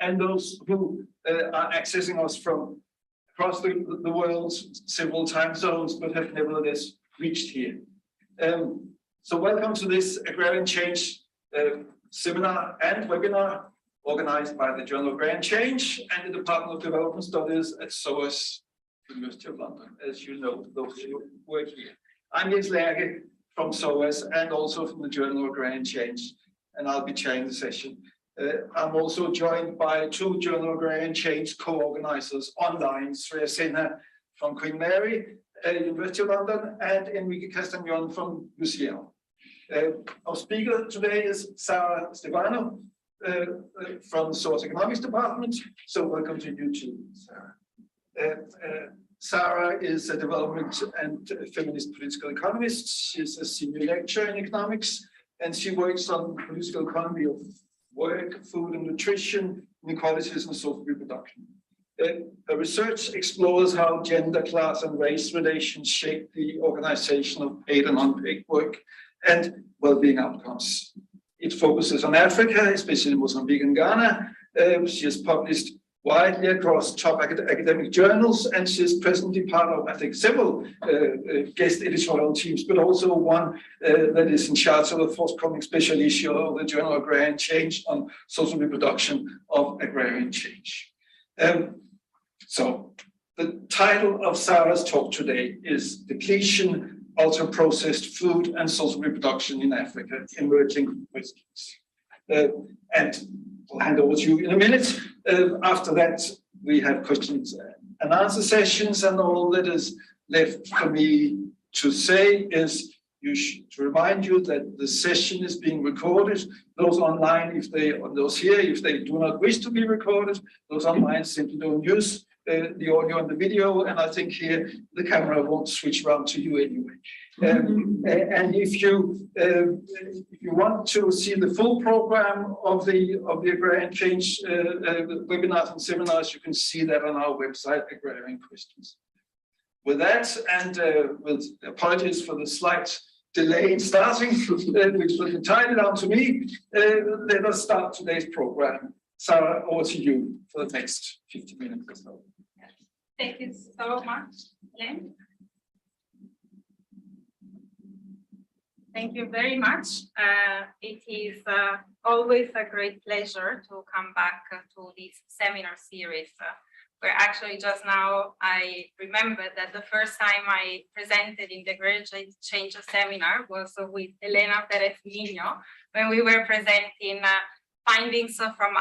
and those who are accessing us from across the world, several time zones, but have nevertheless reached here. So welcome to this Agrarian Change seminar and webinar organized by the Journal Agrarian Change and the Department of Development Studies at SOAS, University of London, as you know, those who work here. I'm Jens Lerche from SOAS and also from the Journal Agrarian Change, and I'll be chairing the session. I'm also joined by two Journal Agrarian Change co-organizers online, Sreya Sinha from Queen Mary, University of London, and Enrique Castañón from UCL. Our speaker today is Sarah Stevano from the Source Economics Department. So welcome to you too, Sarah. Sarah is a development and feminist political economist. She's a senior lecturer in economics, and she works on political economy of work, food and nutrition, inequalities and social reproduction. Her research explores how gender, class and race relations shape the organization of paid and unpaid work and well-being outcomes. It focuses on Africa, especially Mozambique and Ghana. She has published widely across top academic journals, and she is presently part of, I think, several guest editorial teams, but also one that is in charge of a forthcoming special issue of the Journal Agrarian Change on social reproduction of agrarian change. So the title of Sarah's talk today is Depletion, Ultra-Processed Food and Social Reproduction in Africa, Emerging Questions. And I'll hand over to you in a minute. After that, we have questions and answer sessions, and all that is left for me to say is to remind you that the session is being recorded. Those online, those here, if they do not wish to be recorded, those online simply don't use the audio and the video, and I think here the camera won't switch around to you anyway. And if you want to see the full program of the Agrarian Change webinars and seminars, you can see that on our website, Agrarian Questions. With that, and with apologies for the slight delay in starting, which was entirely down to me, let us start today's program. Sarah, over to you for the next 50 minutes or so. Thank you so much, Len. Thank you very much. It is always a great pleasure to come back to this seminar series, where actually just now I remember that the first time I presented in the Agrarian Change seminar was with Elena Perez Niño, when we were presenting findings from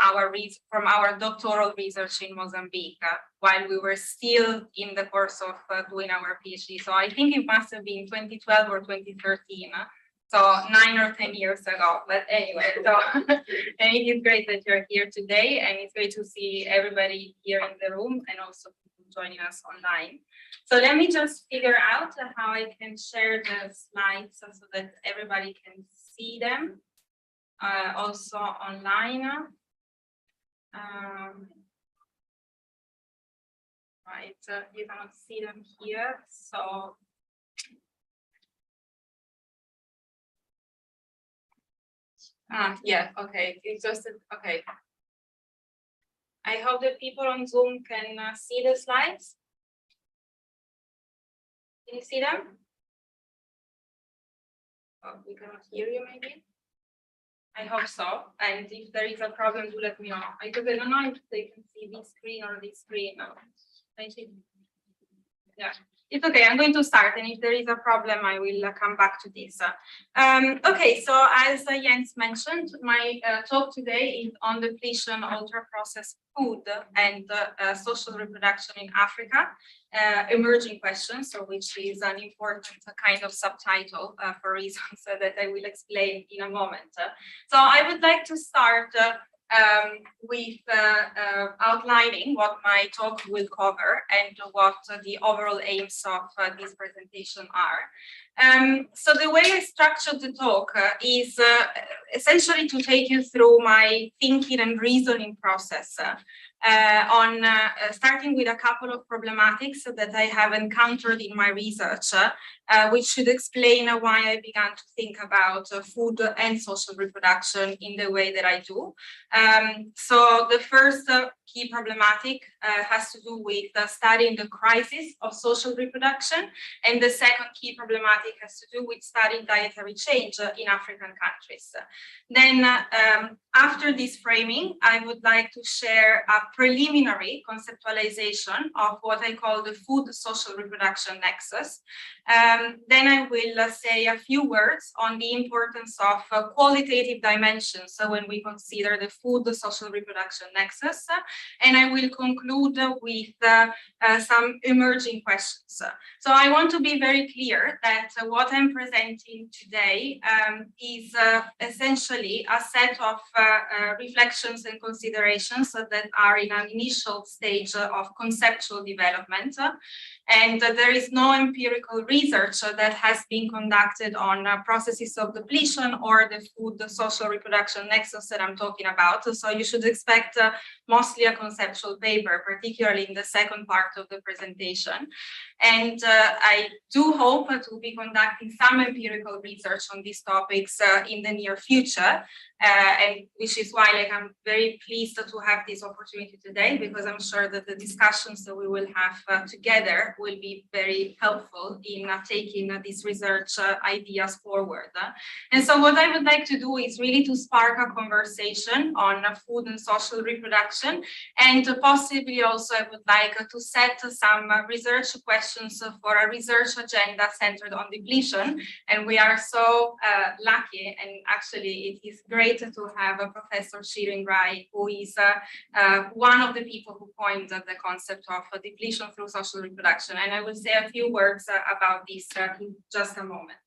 our doctoral research in Mozambique while we were still in the course of doing our PhD. So I think it must have been 2012 or 2013. So 9 or 10 years ago. But anyway, so and it is great that you're here today, and it's great to see everybody here in the room and also joining us online. So let me just figure out how I can share the slides so that everybody can see them. Also online. Right, you cannot see them here, so yeah, okay, it's just okay. I hope that people on Zoom can see the slides. Can you see them? Oh, we cannot hear you, maybe. I hope so. And if there is a problem, do let me know. Because I don't know if they can see this screen or this screen. Yeah, it's okay. I'm going to start. And if there is a problem, I will come back to this. Okay, so as Jens mentioned, my talk today is on depletion, ultra-processed food, and social reproduction in Africa. Emerging questions, so which is an important kind of subtitle for reasons that I will explain in a moment. So I would like to start with outlining what my talk will cover and what the overall aims of this presentation are. So the way I structured the talk is essentially to take you through my thinking and reasoning process on starting with a couple of problematics that I have encountered in my research which should explain why I began to think about food and social reproduction in the way that I do. So the first key problematic has to do with studying the crisis of social reproduction, and the second key problematic has to do with studying dietary change in African countries. Then after this framing, I would like to share a preliminary conceptualization of what I call the food social reproduction nexus. Then I will say a few words on the importance of qualitative dimensions, so when we consider the food social reproduction nexus, and I will conclude with some emerging questions. So I want to be very clear that what I'm presenting today is essentially a set of reflections and considerations that are in an initial stage of conceptual development, and there is no empirical research that has been conducted on processes of depletion or the food social reproduction nexus that I'm talking about. So you should expect mostly a conceptual paper, particularly in the second part of the presentation. And I do hope to be conducting some empirical research on these topics in the near future, and which is why I'm very pleased to have this opportunity today, because I'm sure that the discussions that we will have together will be very helpful in taking these research ideas forward. And so what I would like to do is really to spark a conversation on food and social reproduction, and possibly also I would like to set some research questions for a research agenda centered on depletion. And we are so lucky, and actually it is great to have a Professor Shirin Rai, who is one of the people who coined the concept of depletion through social reproduction. And I will say a few words about this in just a moment.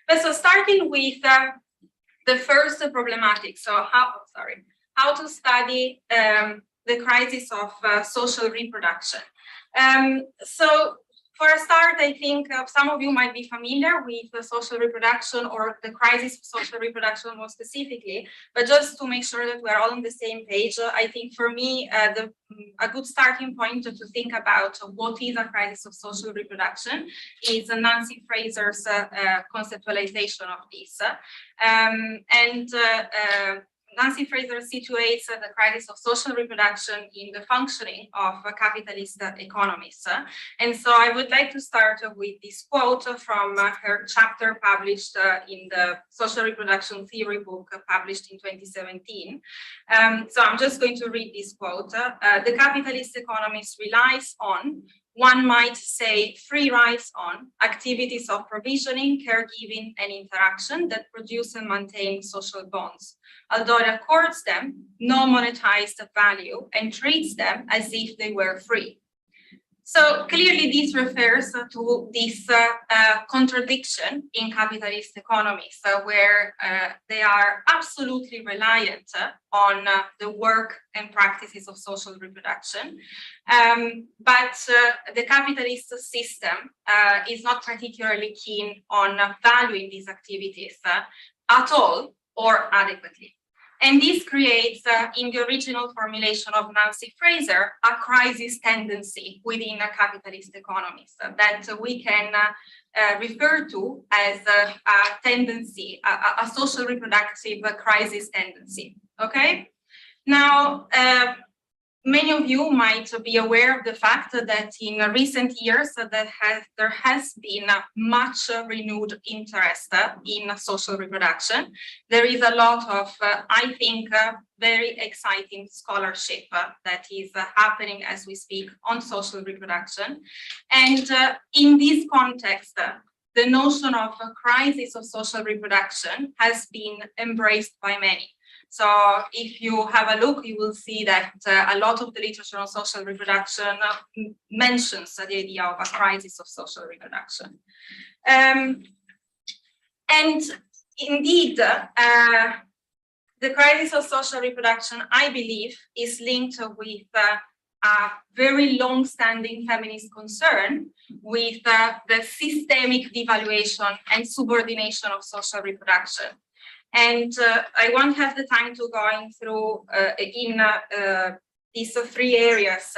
But so starting with the first problematic, so how to study the crisis of social reproduction. So for a start, I think some of you might be familiar with the social reproduction or the crisis of social reproduction more specifically, but just to make sure that we're all on the same page, I think for me, a good starting point to think about what is a crisis of social reproduction is Nancy Fraser's conceptualization of this. Nancy Fraser situates the crisis of social reproduction in the functioning of capitalist economies. And so I would like to start with this quote from her chapter published in the Social Reproduction Theory book published in 2017. So I'm just going to read this quote. The capitalist economist relies on, one might say, free rides on activities of provisioning, caregiving, and interaction that produce and maintain social bonds, although it accords them no monetized value and treats them as if they were free. So clearly this refers to this contradiction in capitalist economies, where they are absolutely reliant on the work and practices of social reproduction. But the capitalist system is not particularly keen on valuing these activities at all or adequately. And this creates, in the original formulation of Nancy Fraser, a crisis tendency within a capitalist economies that we can refer to as a tendency, a social reproductive crisis tendency. Okay? Now, many of you might be aware of the fact that in recent years there has been much renewed interest in social reproduction. There is a lot of, I think, very exciting scholarship that is happening as we speak on social reproduction. And in this context, the notion of a crisis of social reproduction has been embraced by many. So if you have a look, you will see that a lot of the literature on social reproduction mentions the idea of a crisis of social reproduction. And indeed, the crisis of social reproduction, I believe, is linked with a very long-standing feminist concern with the systemic devaluation and subordination of social reproduction. And I won't have the time to go through in these three areas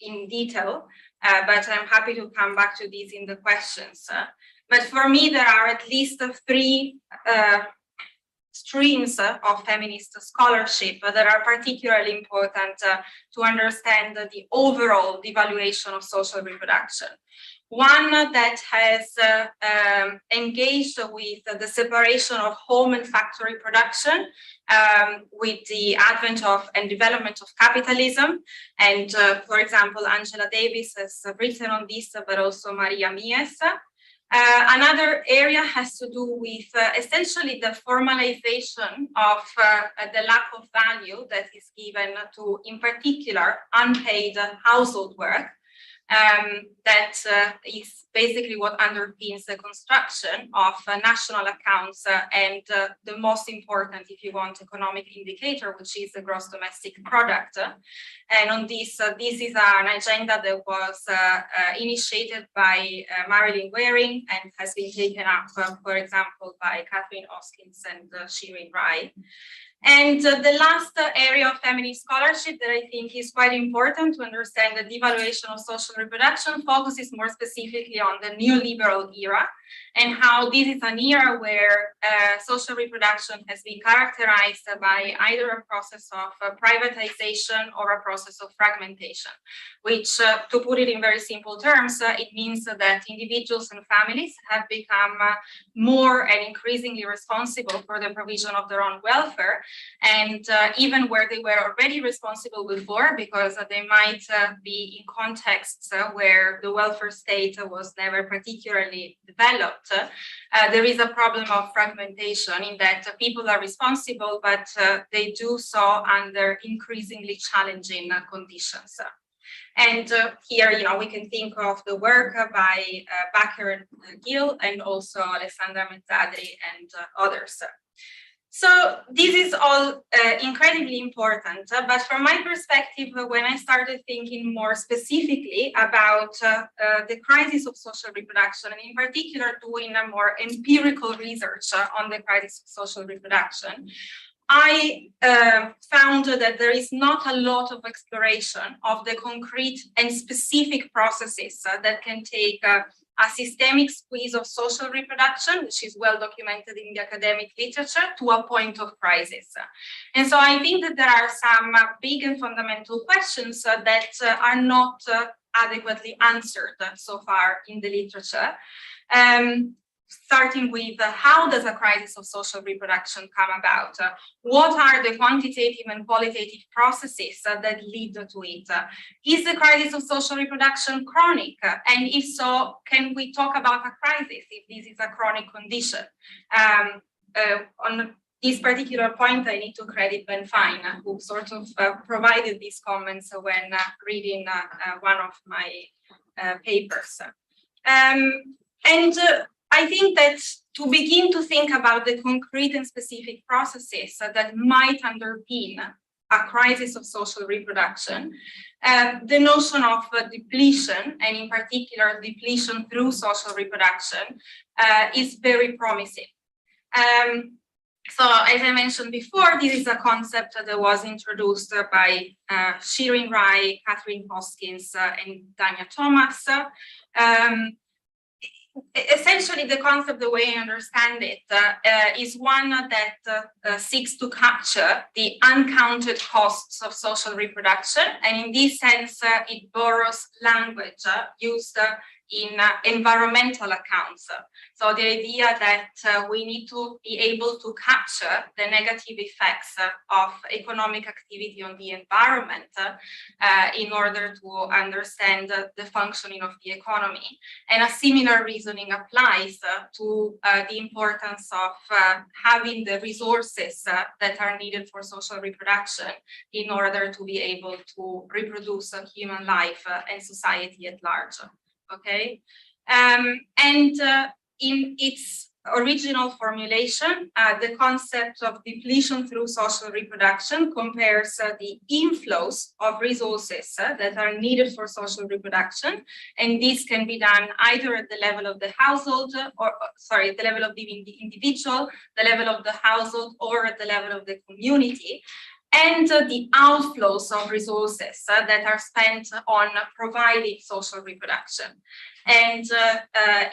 in detail, but I'm happy to come back to these in the questions. But for me, there are at least three streams of feminist scholarship that are particularly important to understand the overall devaluation of social reproduction. One that has engaged with the separation of home and factory production with the advent of and development of capitalism. And for example, Angela Davis has written on this, but also Maria Mies. Another area has to do with essentially the formalization of the lack of value that is given to, in particular, unpaid household work. That is basically what underpins the construction of national accounts and the most important, if you want, economic indicator, which is the gross domestic product. And on this, this is an agenda that was initiated by Marilyn Waring and has been taken up, for example, by Catherine Hoskyns and Shirin Rai. And the last area of feminist scholarship that I think is quite important to understand the devaluation of social reproduction focuses more specifically on the neoliberal era and how this is an era where social reproduction has been characterized by either a process of privatization or a process of fragmentation, which, to put it in very simple terms, it means that individuals and families have become more and increasingly responsible for the provision of their own welfare. And even where they were already responsible before, because they might be in contexts where the welfare state was never particularly developed, there is a problem of fragmentation in that people are responsible, but they do so under increasingly challenging conditions. And here, we can think of the work by Bakker and Gill and also Alessandra Mezzadri and others. So this is all incredibly important, but from my perspective, when I started thinking more specifically about the crisis of social reproduction, and in particular doing a more empirical research on the crisis of social reproduction, I found that there is not a lot of exploration of the concrete and specific processes that can take a systemic squeeze of social reproduction, which is well documented in the academic literature, to a point of crisis. And so I think that there are some big and fundamental questions that are not adequately answered so far in the literature. Starting with how does a crisis of social reproduction come about? What are the quantitative and qualitative processes that lead to it? Is the crisis of social reproduction chronic? And if so, can we talk about a crisis if this is a chronic condition? On this particular point, I need to credit Ben Fine, who sort of provided these comments when reading one of my papers. I think that to begin to think about the concrete and specific processes that might underpin a crisis of social reproduction, the notion of depletion, and in particular depletion through social reproduction, is very promising. So as I mentioned before, this is a concept that was introduced by Shirin Rai, Catherine Hoskyns, and Tanya Thomas. Essentially, the concept, the way I understand it, is one that seeks to capture the uncounted costs of social reproduction. And in this sense, it borrows language used in environmental accounts. So the idea that we need to be able to capture the negative effects of economic activity on the environment in order to understand the functioning of the economy. And a similar reasoning applies to the importance of having the resources that are needed for social reproduction in order to be able to reproduce human life and society at large. Okay, in its original formulation, the concept of depletion through social reproduction compares the inflows of resources that are needed for social reproduction, and this can be done either at the level of the household, or sorry, at the level of the individual, the level of the household, or at the level of the community. and the outflows of resources that are spent on providing social reproduction. And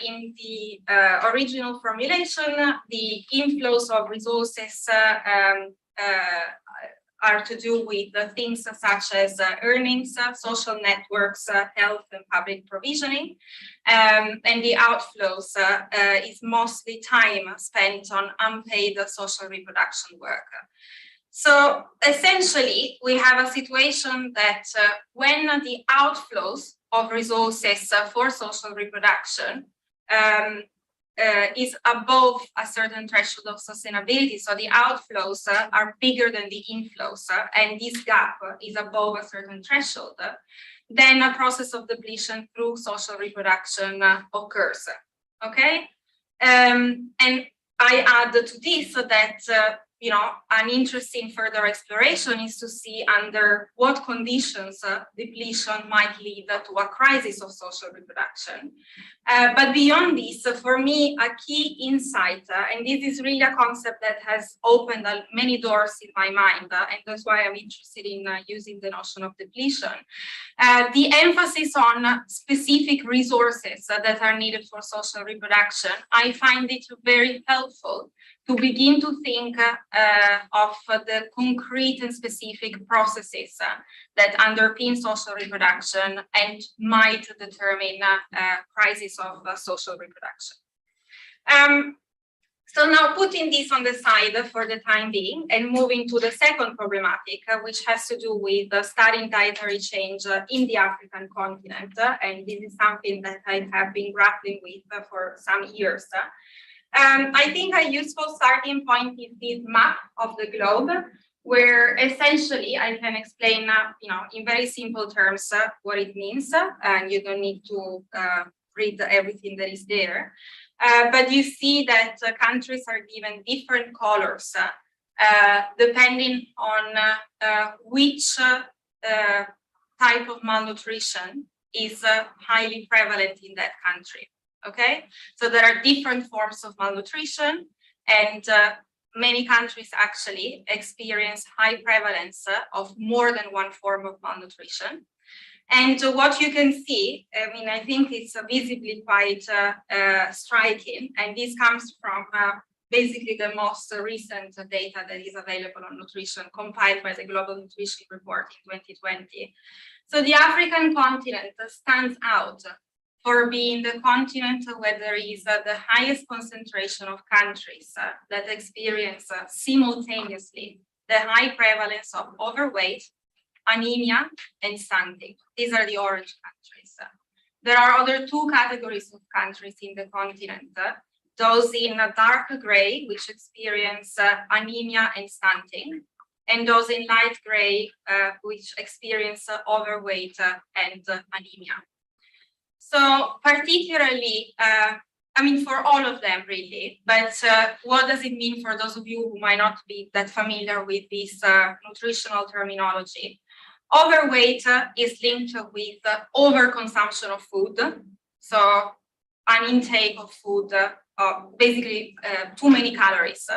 in the original formulation, the inflows of resources are to do with things such as earnings, social networks, health and public provisioning. And the outflows is mostly time spent on unpaid social reproduction work. So essentially, we have a situation that when the outflows of resources for social reproduction is above a certain threshold of sustainability, so the outflows are bigger than the inflows, and this gap is above a certain threshold, then a process of depletion through social reproduction occurs. Okay, and I add to this that an interesting further exploration is to see under what conditions depletion might lead to a crisis of social reproduction. But beyond this, for me, a key insight, and this is really a concept that has opened many doors in my mind, and that's why I'm interested in using the notion of depletion. The emphasis on specific resources that are needed for social reproduction, I find it very helpful to begin to think of the concrete and specific processes that underpin social reproduction and might determine crisis of social reproduction. So now putting this on the side for the time being and moving to the second problematic, which has to do with studying dietary change in the African continent. And this is something that I have been grappling with for some years. I think a useful starting point is this map of the globe, where essentially I can explain, in very simple terms what it means, and you don't need to read everything that is there. But you see that countries are given different colors depending on which type of malnutrition is highly prevalent in that country. Okay, so there are different forms of malnutrition, and many countries actually experience high prevalence of more than one form of malnutrition. And what you can see, I think it's visibly quite striking, and this comes from basically the most recent data that is available on nutrition, compiled by the Global Nutrition Report in 2020. So the African continent stands out for being the continent where there is the highest concentration of countries that experience simultaneously the high prevalence of overweight, anemia, and stunting. These are the orange countries. There are other two categories of countries in the continent, those in dark gray, which experience anemia and stunting, and those in light gray, which experience overweight and anemia. So particularly, for all of them really, but what does it mean for those of you who might not be that familiar with this nutritional terminology? Overweight is linked with overconsumption of food. So an intake of food, basically too many calories,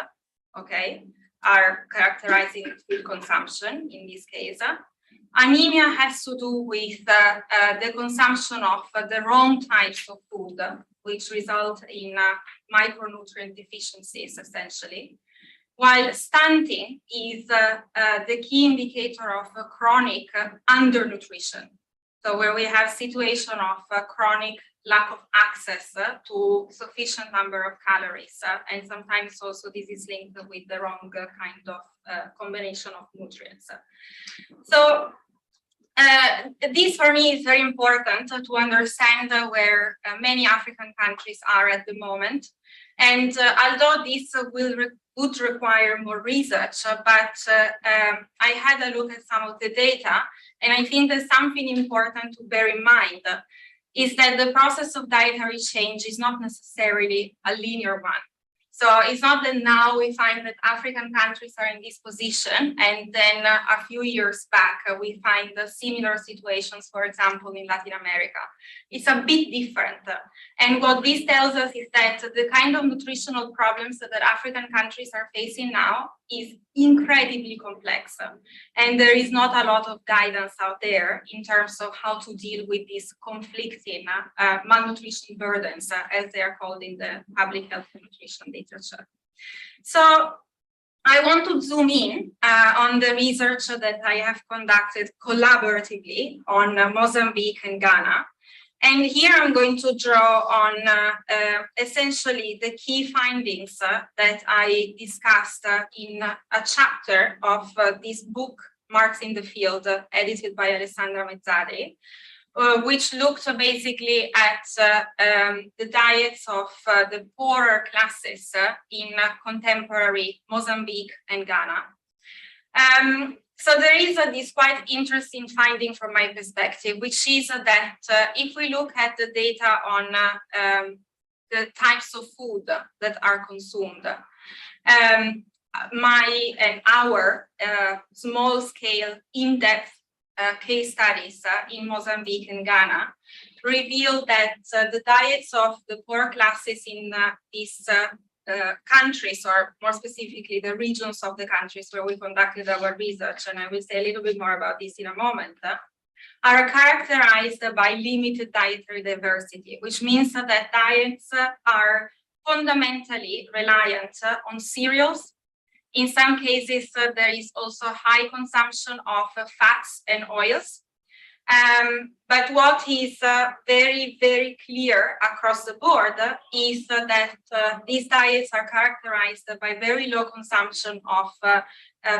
okay, are characterizing food consumption in this case. Anemia has to do with the consumption of the wrong types of food, which result in micronutrient deficiencies, essentially. While stunting is the key indicator of chronic undernutrition. So where we have situation of chronic lack of access to sufficient number of calories, and sometimes also this is linked with the wrong kind of combination of nutrients. So this for me is very important to understand where many African countries are at the moment. And although this would require more research, but I had a look at some of the data, and I think there's something important to bear in mind is that the process of dietary change is not necessarily a linear one. So it's not that now we find that African countries are in this position, and then a few years back we find similar situations, for example, in Latin America. It's a bit different. And what this tells us is that the kind of nutritional problems that African countries are facing now is incredibly complex, and there is not a lot of guidance out there in terms of how to deal with these conflicting malnutrition burdens, as they are called in the public health and nutrition literature. So I want to zoom in on the research that I have conducted collaboratively on Mozambique and Ghana. And here I'm going to draw on essentially the key findings that I discussed in a chapter of this book, Marks in the Field, edited by Alessandra Mezzadri, which looked basically at the diets of the poorer classes in contemporary Mozambique and Ghana. So there is this quite interesting finding from my perspective, which is that if we look at the data on the types of food that are consumed, my and our small-scale, in-depth case studies in Mozambique and Ghana reveal that the diets of the poor classes in these countries, or more specifically the regions of the countries where we conducted our research, and I will say a little bit more about this in a moment, are characterized by limited dietary diversity, which means that diets are fundamentally reliant on cereals. In some cases, there is also high consumption of fats and oils. But what is very, very clear across the board is that these diets are characterized by very low consumption of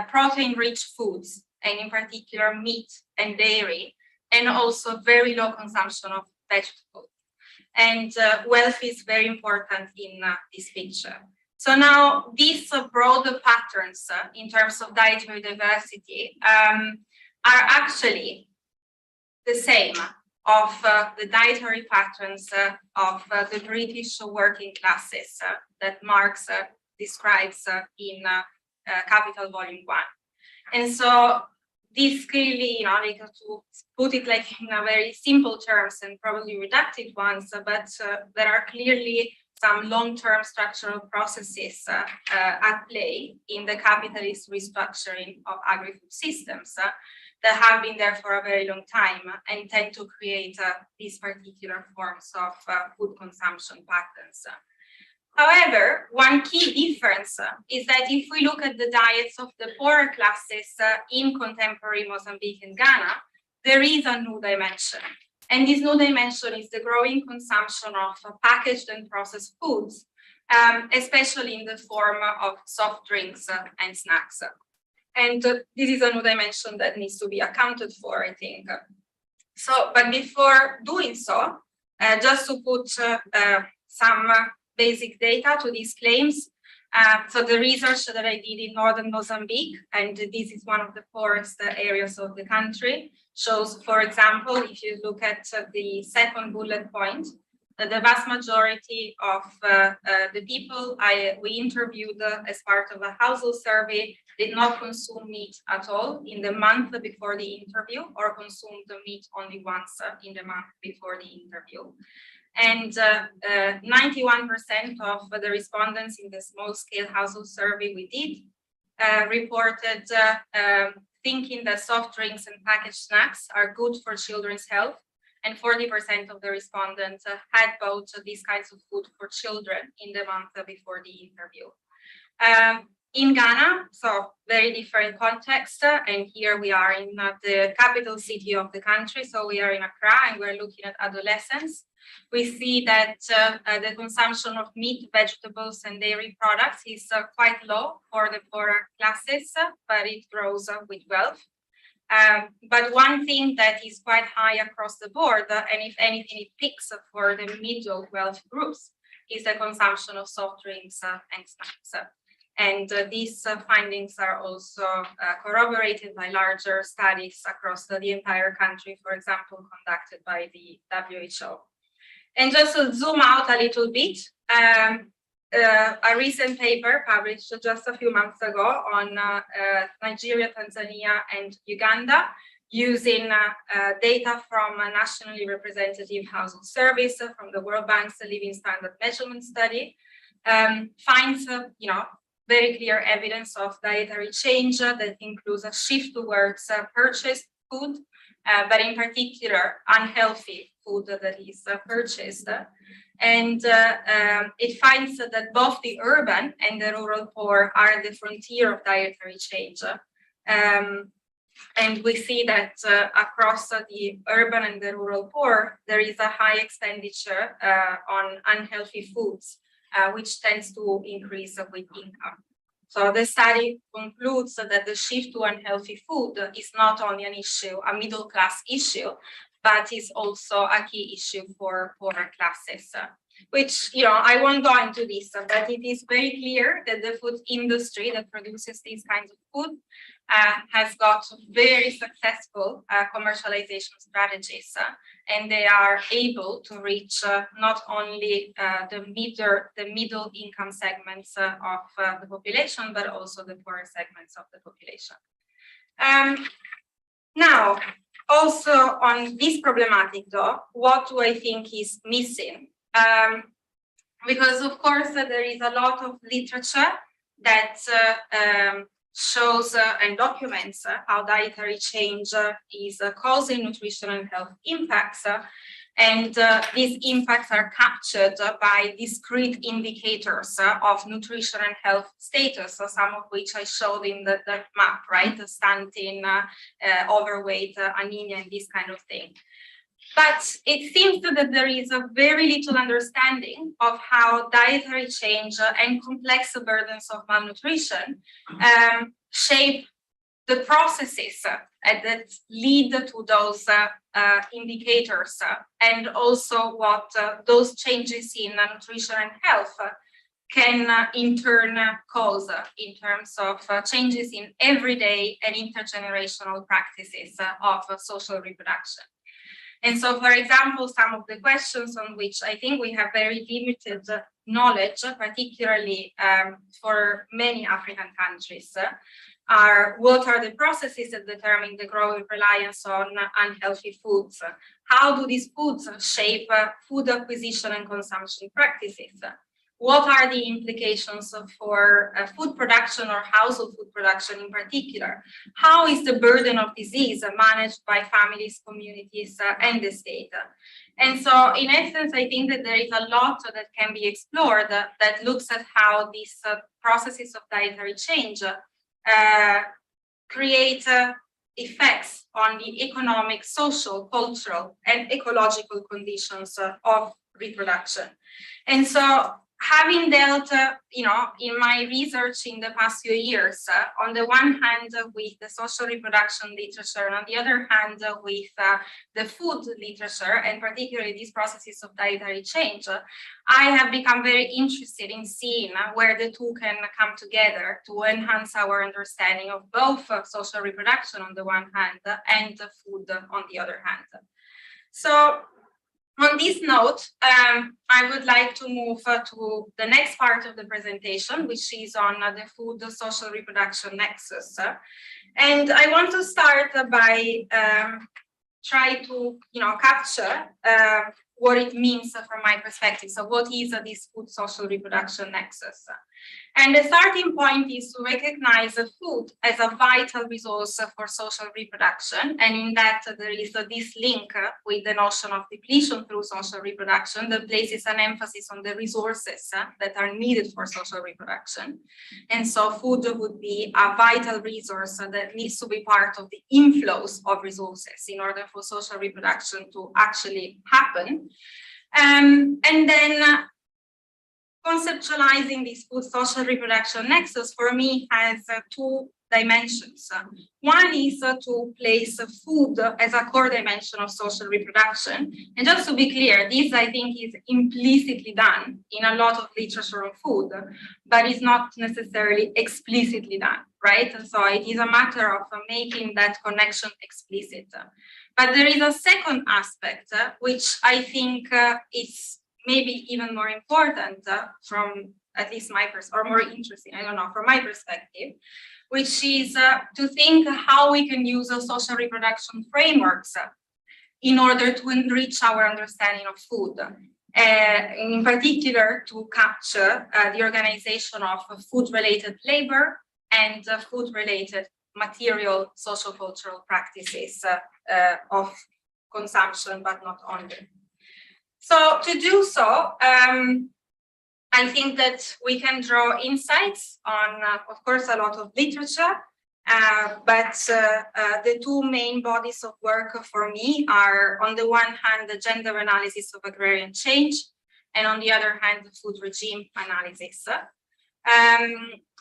protein-rich foods, and in particular meat and dairy, and also very low consumption of vegetables. And wealth is very important in this picture. So now these broader patterns in terms of dietary diversity are actually the same of the dietary patterns of the British working classes that Marx describes in Capital Volume 1. And so this clearly, like to put it like in a very simple terms and probably reductive ones, but there are clearly some long-term structural processes at play in the capitalist restructuring of agri-food systems that have been there for a very long time and tend to create these particular forms of food consumption patterns. However, one key difference is that if we look at the diets of the poorer classes in contemporary Mozambique and Ghana, there is a new dimension. And this new dimension is the growing consumption of packaged and processed foods, especially in the form of soft drinks and snacks. And this is a new dimension that needs to be accounted for, I think. So, but before doing so, just to put some basic data to these claims. So the research that I did in northern Mozambique, and this is one of the poorest areas of the country, shows, for example, if you look at the second bullet point, that the vast majority of the people we interviewed as part of a household survey did not consume meat at all in the month before the interview, or consumed the meat only once in the month before the interview. And 91% of the respondents in the small-scale household survey we did reported thinking that soft drinks and packaged snacks are good for children's health, and 40% of the respondents had bought these kinds of food for children in the month before the interview. In Ghana, so very different context, and here we are in the capital city of the country, so we are in Accra, and we're looking at adolescents. We see that the consumption of meat, vegetables, and dairy products is quite low for the poorer classes, but it grows with wealth. But one thing that is quite high across the board, and if anything, it peaks for the middle wealth groups, is the consumption of soft drinks and snacks. And these findings are also corroborated by larger studies across the entire country, for example, conducted by the WHO. And just to zoom out a little bit, a recent paper published just a few months ago on Nigeria, Tanzania, and Uganda, using data from a nationally representative household surveys from the World Bank's Living Standard Measurement Study, finds, very clear evidence of dietary change that includes a shift towards purchased food, but in particular unhealthy food that is purchased. And it finds that both the urban and the rural poor are the frontier of dietary change. And we see that across the urban and the rural poor, there is a high expenditure on unhealthy foods, which tends to increase with income. So the study concludes that the shift to unhealthy food is not only an issue, a middle class issue, but is also a key issue for poorer classes. Which, I won't go into this, but it is very clear that the food industry that produces these kinds of food has got very successful commercialization strategies, and they are able to reach not only the middle income segments of the population, but also the poorer segments of the population. Now, also on this problematic though, what do I think is missing? Because of course there is a lot of literature that shows and documents how dietary change is causing nutrition and health impacts, and these impacts are captured by discrete indicators of nutrition and health status, so some of which I showed in the map, right? The stunting, overweight, anemia, and this kind of thing. But it seems that there is a very little understanding of how dietary change and complex burdens of malnutrition shape the processes that lead to those indicators, and also what those changes in nutrition and health can in turn cause in terms of changes in everyday and intergenerational practices of social reproduction. And so, for example, some of the questions on which I think we have very limited knowledge, particularly for many African countries, are what are the processes that determine the growing reliance on unhealthy foods? How do these foods shape food acquisition and consumption practices? What are the implications for food production or household food production in particular? How is the burden of disease managed by families, communities, and the state? And so, in essence, I think that there is a lot that can be explored that looks at how these processes of dietary change create effects on the economic, social, cultural, and ecological conditions of reproduction. And so, having dealt, in my research in the past few years, on the one hand with the social reproduction literature, and on the other hand with the food literature, and particularly these processes of dietary change, I have become very interested in seeing where the two can come together to enhance our understanding of both social reproduction on the one hand and food on the other hand. So, on this note, I would like to move to the next part of the presentation, which is on the food social reproduction nexus. And I want to start by try to capture what it means from my perspective. So what is this food social reproduction nexus? And the starting point is to recognize food as a vital resource for social reproduction. And in that there is this link with the notion of depletion through social reproduction that places an emphasis on the resources that are needed for social reproduction. And so food would be a vital resource that needs to be part of the inflows of resources in order for social reproduction to actually happen. And then conceptualizing this food social reproduction nexus for me has two dimensions. One is to place food as a core dimension of social reproduction. And just to be clear, this I think is implicitly done in a lot of literature on food, but is not necessarily explicitly done, right? And so it is a matter of making that connection explicit. But there is a second aspect, which I think is maybe even more important from at least my or more interesting, I don't know, from my perspective, which is to think how we can use social reproduction frameworks in order to enrich our understanding of food. in particular to capture the organization of food-related labor and food-related material social-cultural practices of consumption, but not only. So to do so, I think that we can draw insights on, of course, a lot of literature, but the two main bodies of work for me are, on the one hand, the gender analysis of agrarian change, and on the other hand, the food regime analysis.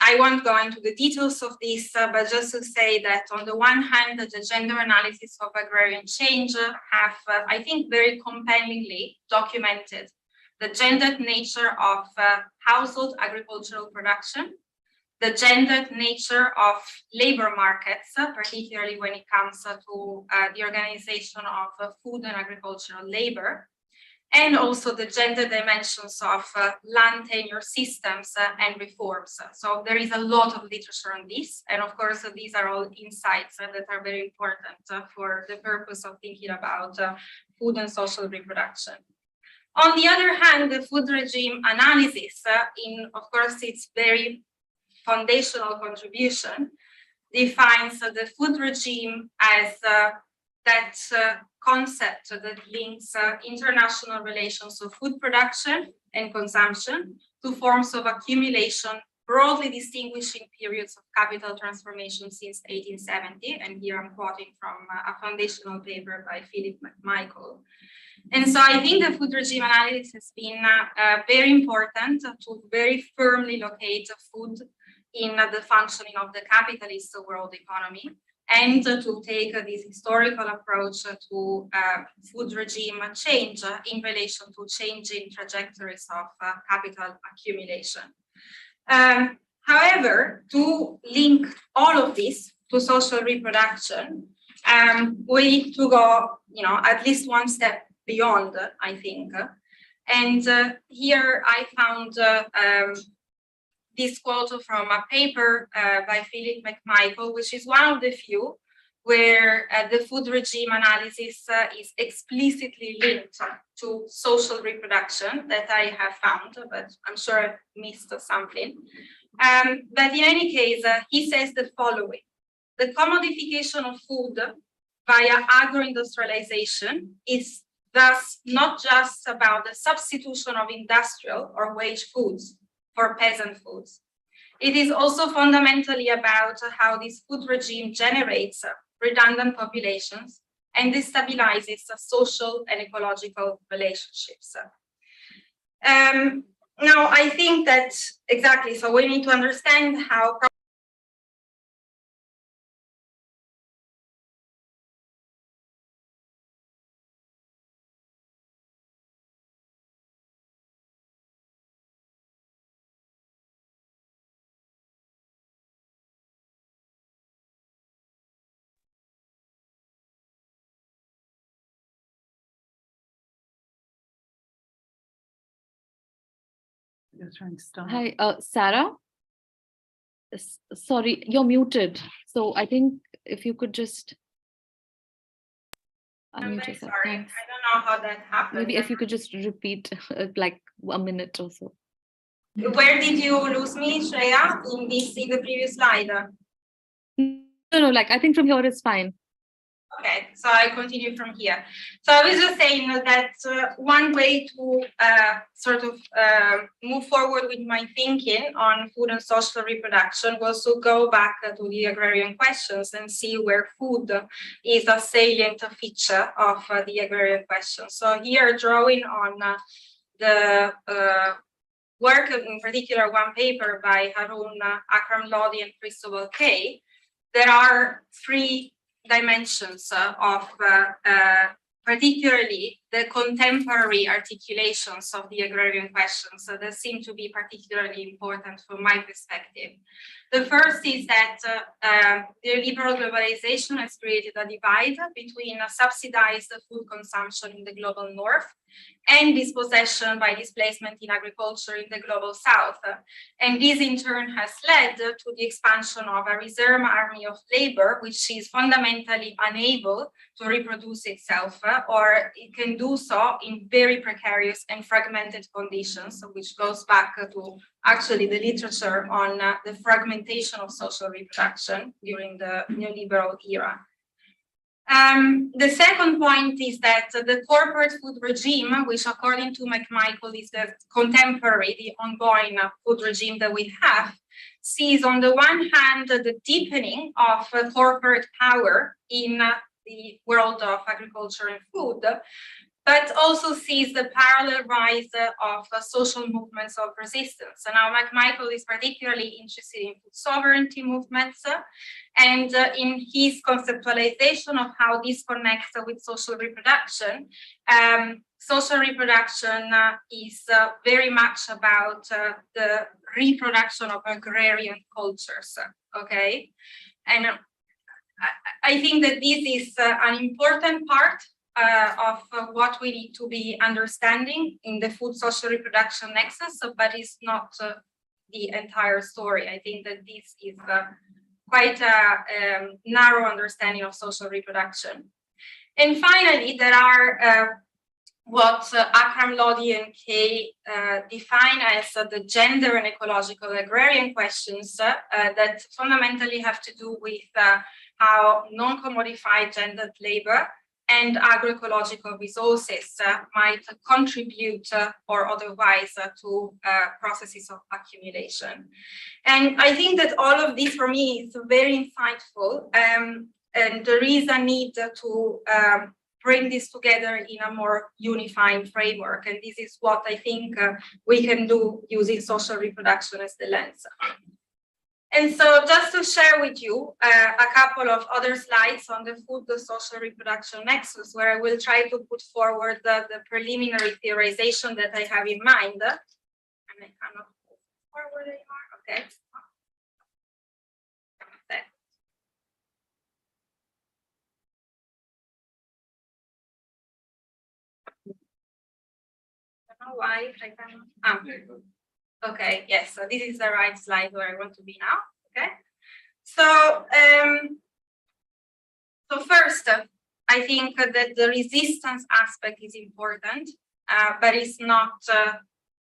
I won't go into the details of this, but just to say that on the one hand, the gender analysis of agrarian change have, I think, very compellingly documented the gendered nature of household agricultural production, the gendered nature of labor markets, particularly when it comes to the organization of food and agricultural labor, and also the gender dimensions of land tenure systems and reforms. So there is a lot of literature on this, and of course these are all insights that are very important for the purpose of thinking about food and social reproduction. On the other hand, the food regime analysis, in of course its very foundational contribution, defines the food regime as that concept that links international relations of food production and consumption to forms of accumulation, broadly distinguishing periods of capital transformation since 1870. And here I'm quoting from a foundational paper by Philip McMichael. And so I think the food regime analysis has been very important to very firmly locate food in the functioning of the capitalist world economy, and to take this historical approach to food regime change in relation to changing trajectories of capital accumulation. However, to link all of this to social reproduction, we need to go, at least one step beyond, I think. And here I found this quote from a paper by Philip McMichael, which is one of the few where the food regime analysis is explicitly linked to social reproduction that I have found, but I'm sure I missed something. But in any case, he says the following: the commodification of food via agro-industrialization is thus not just about the substitution of industrial or wage foods for peasant foods. It is also fundamentally about how this food regime generates redundant populations and destabilizes social and ecological relationships. Now, I think that exactly, so we need to understand how You're trying to start. Hi, Sarah. Sorry, you're muted. So I think if you could just unmute yourself. Sorry, Thanks. I don't know how that happened. Maybe if you could just repeat like a minute or so. Where did you lose me, Shreya, in the previous slide? No, like I think from here it's fine. Okay, so I continue from here. So I was just saying that one way to sort of move forward with my thinking on food and social reproduction was to go back to the agrarian questions and see where food is a salient feature of the agrarian question. So here, drawing on the work, in particular one paper by Harun Akram Lodi and Cristobal Kay, there are three dimensions of particularly the contemporary articulations of the agrarian questions that seem to be particularly important from my perspective. The first is that the liberal globalization has created a divide between subsidized food consumption in the global north and dispossession by displacement in agriculture in the global south. And this in turn has led to the expansion of a reserve army of labor, which is fundamentally unable to reproduce itself, or it can do so in very precarious and fragmented conditions, which goes back to actually the literature on the fragmentation of social reproduction during the neoliberal era. The second point is that the corporate food regime, which according to McMichael is the contemporary, the ongoing food regime that we have, sees on the one hand the deepening of corporate power in the world of agriculture and food, but also sees the parallel rise of social movements of resistance. So now McMichael is particularly interested in food sovereignty movements and in his conceptualization of how this connects with social reproduction. Social reproduction is very much about the reproduction of agrarian cultures, okay? And I think that this is an important part of what we need to be understanding in the food social reproduction nexus, but it's not the entire story. I think that this is quite a narrow understanding of social reproduction. And finally, there are what Akram, Lodi, and Kay define as the gender and ecological agrarian questions that fundamentally have to do with how non-commodified gendered labor and agroecological resources might contribute or otherwise to processes of accumulation. And I think that all of this for me is very insightful, and there is a need to bring this together in a more unifying framework. And this is what I think we can do using social reproduction as the lens. And so just to share with you a couple of other slides on the food, the social reproduction nexus, where I will try to put forward the preliminary theorization that I have in mind. And I cannot move forward anymore, okay. I don't know why I cannot. Okay, yes, so this is the right slide where I want to be now, okay? So, so first, I think that the resistance aspect is important, but it's not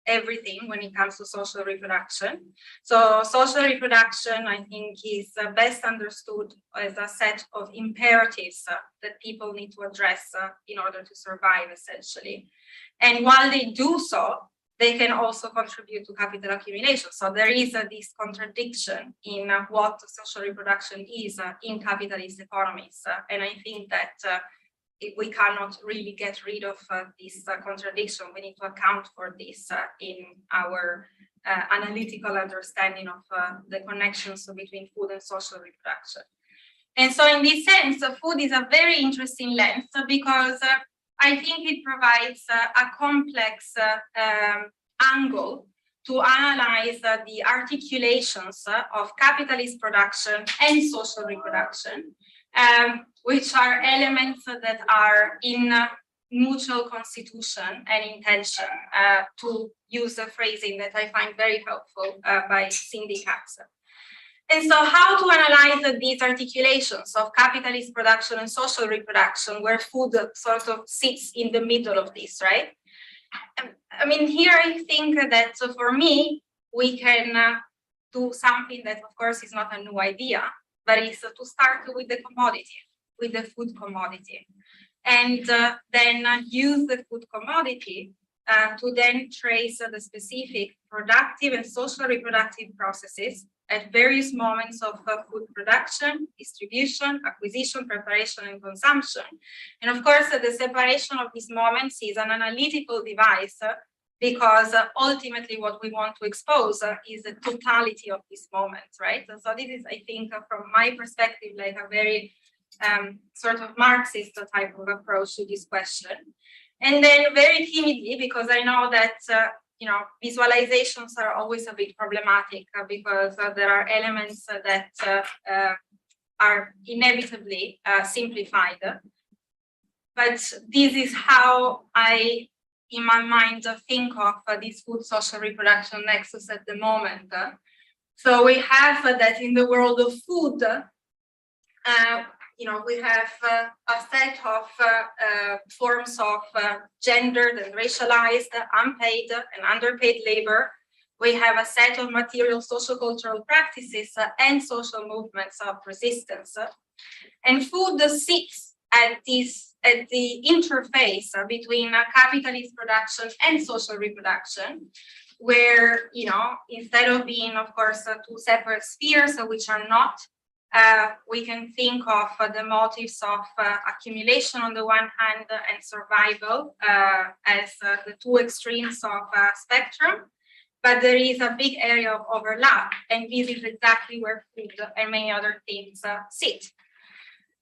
everything when it comes to social reproduction. So social reproduction, I think, is best understood as a set of imperatives that people need to address in order to survive, essentially. And while they do so, they can also contribute to capital accumulation. So there is this contradiction in what social reproduction is in capitalist economies. And I think that we cannot really get rid of this contradiction. We need to account for this in our analytical understanding of the connections between food and social reproduction. And so in this sense, food is a very interesting lens because I think it provides a complex angle to analyze the articulations of capitalist production and social reproduction, which are elements that are in mutual constitution and intention, to use a phrasing that I find very helpful by Cindy Katz. And so how to analyze these articulations of capitalist production and social reproduction, where food sort of sits in the middle of this, right? I mean, here I think that for me, we can do something that, of course, is not a new idea, but is to start with the commodity, with the food commodity, and then use the food commodity to then trace the specific productive and social reproductive processes at various moments of food production, distribution, acquisition, preparation, and consumption. And of course, the separation of these moments is an analytical device because ultimately what we want to expose is the totality of these moments, right? And so this is, I think, from my perspective, like a very sort of Marxist type of approach to this question. And then very timidly, because I know that you know, visualizations are always a bit problematic because there are elements that are inevitably simplified. But this is how I, in my mind, think of this food social reproduction nexus at the moment. So we have that in the world of food, we have a set of forms of gendered and racialized, unpaid and underpaid labor. We have a set of material socio-cultural practices and social movements of resistance. And food sits at the interface between capitalist production and social reproduction, where, instead of being, of course, two separate spheres, which are not, we can think of the motives of accumulation on the one hand and survival as the two extremes of spectrum. But there is a big area of overlap, and this is exactly where food and many other things sit.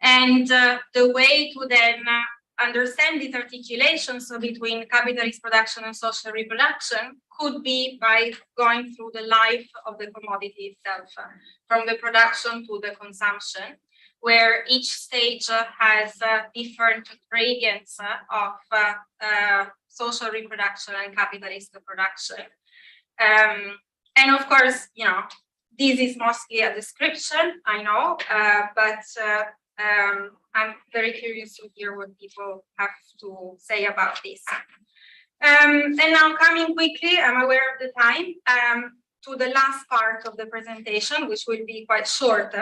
And the way to then understand these articulations between capitalist production and social reproduction could be by going through the life of the commodity itself, from the production to the consumption, where each stage has different gradients of social reproduction and capitalist production. And of course, this is mostly a description, I know, but I'm very curious to hear what people have to say about this. And now coming quickly, I'm aware of the time, to the last part of the presentation, which will be quite short.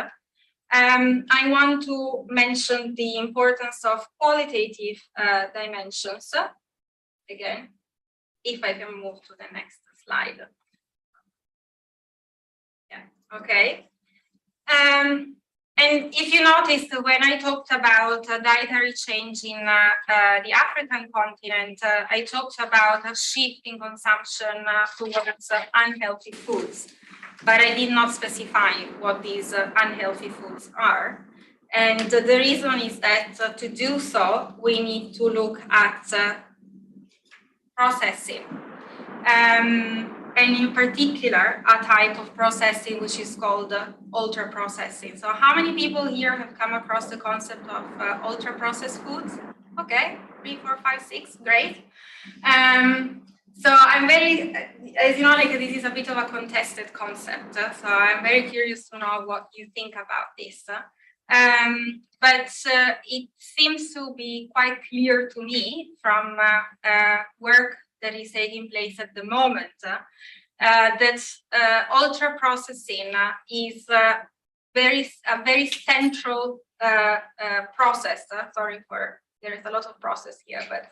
I want to mention the importance of qualitative dimensions. Again, if I can move to the next slide. Yeah, okay. And if you noticed, when I talked about dietary change in the African continent, I talked about a shift in consumption towards unhealthy foods, but I did not specify what these unhealthy foods are. And the reason is that to do so, we need to look at processing. And in particular, a type of processing which is called ultra processing. So how many people here have come across the concept of ultra processed foods? Okay, 3, 4, 5, 6, great. So I'm very, as you know, this is a bit of a contested concept. So I'm very curious to know what you think about this. But it seems to be quite clear to me from work that is taking place at the moment that ultra processing is a very central process. Sorry for, there is a lot of process here, but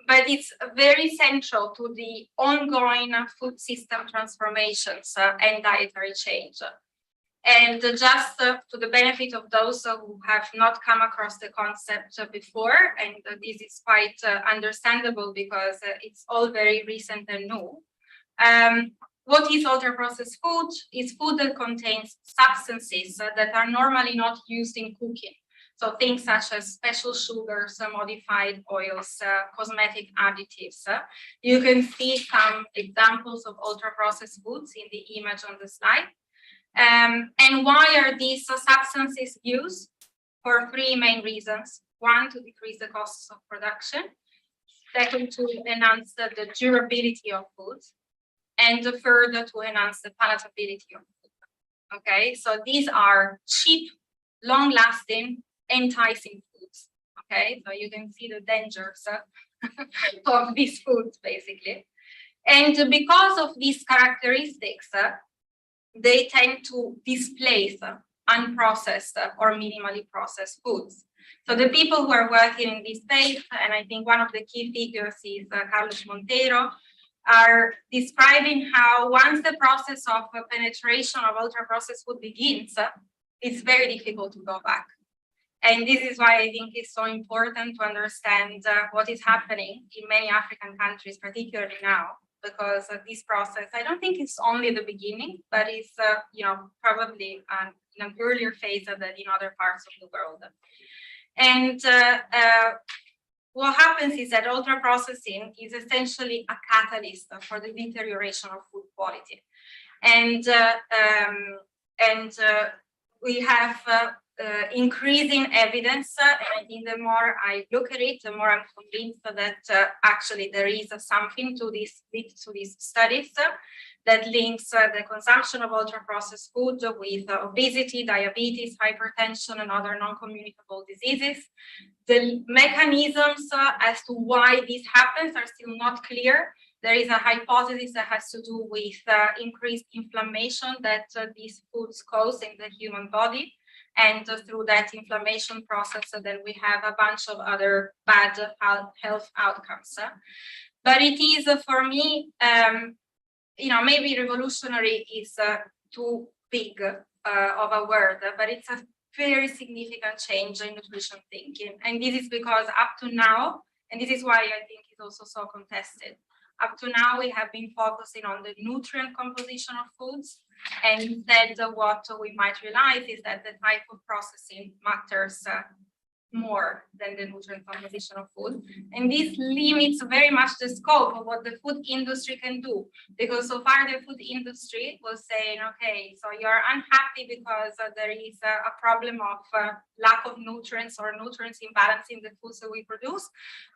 but it's very central to the ongoing food system transformations and dietary change. And just to the benefit of those who have not come across the concept before, and this is quite understandable because it's all very recent and new. What is ultra-processed food? It's food that contains substances that are normally not used in cooking. So things such as special sugars, modified oils, cosmetic additives. You can see some examples of ultra-processed foods in the image on the slide. And why are these substances used? For 3 main reasons. 1, to decrease the costs of production. 2, to enhance the durability of foods. And 3, to enhance the palatability of food. Okay, so these are cheap, long-lasting, enticing foods. Okay, so you can see the dangers of these foods, basically. And because of these characteristics, they tend to displace unprocessed or minimally processed foods. So the people who are working in this space, and I think one of the key figures is Carlos Monteiro, are describing how once the process of penetration of ultra-processed food begins, it's very difficult to go back. And this is why I think it's so important to understand what is happening in many African countries, particularly now, because this process, I don't think it's only the beginning, but it's probably in an earlier phase than in other parts of the world. And what happens is that ultra processing is essentially a catalyst for the deterioration of food quality. And we have increasing evidence, and I think the more I look at it, the more I'm convinced that actually there is something to these studies that links the consumption of ultra-processed food with obesity, diabetes, hypertension, and other non-communicable diseases. The mechanisms as to why this happens are still not clear. There is a hypothesis that has to do with increased inflammation that these foods cause in the human body. And through that inflammation process, then we have a bunch of other bad health outcomes. But it is, for me, maybe revolutionary is too big of a word, but it's a very significant change in nutrition thinking. And this is because up to now, and this is why I think it's also so contested, up to now we have been focusing on the nutrient composition of foods, and instead what we might realize is that the type of processing matters more than the nutrient composition of food. And this limits very much the scope of what the food industry can do, because so far the food industry was saying, okay, so you're unhappy because there is a problem of lack of nutrients or nutrients imbalance in the foods that we produce.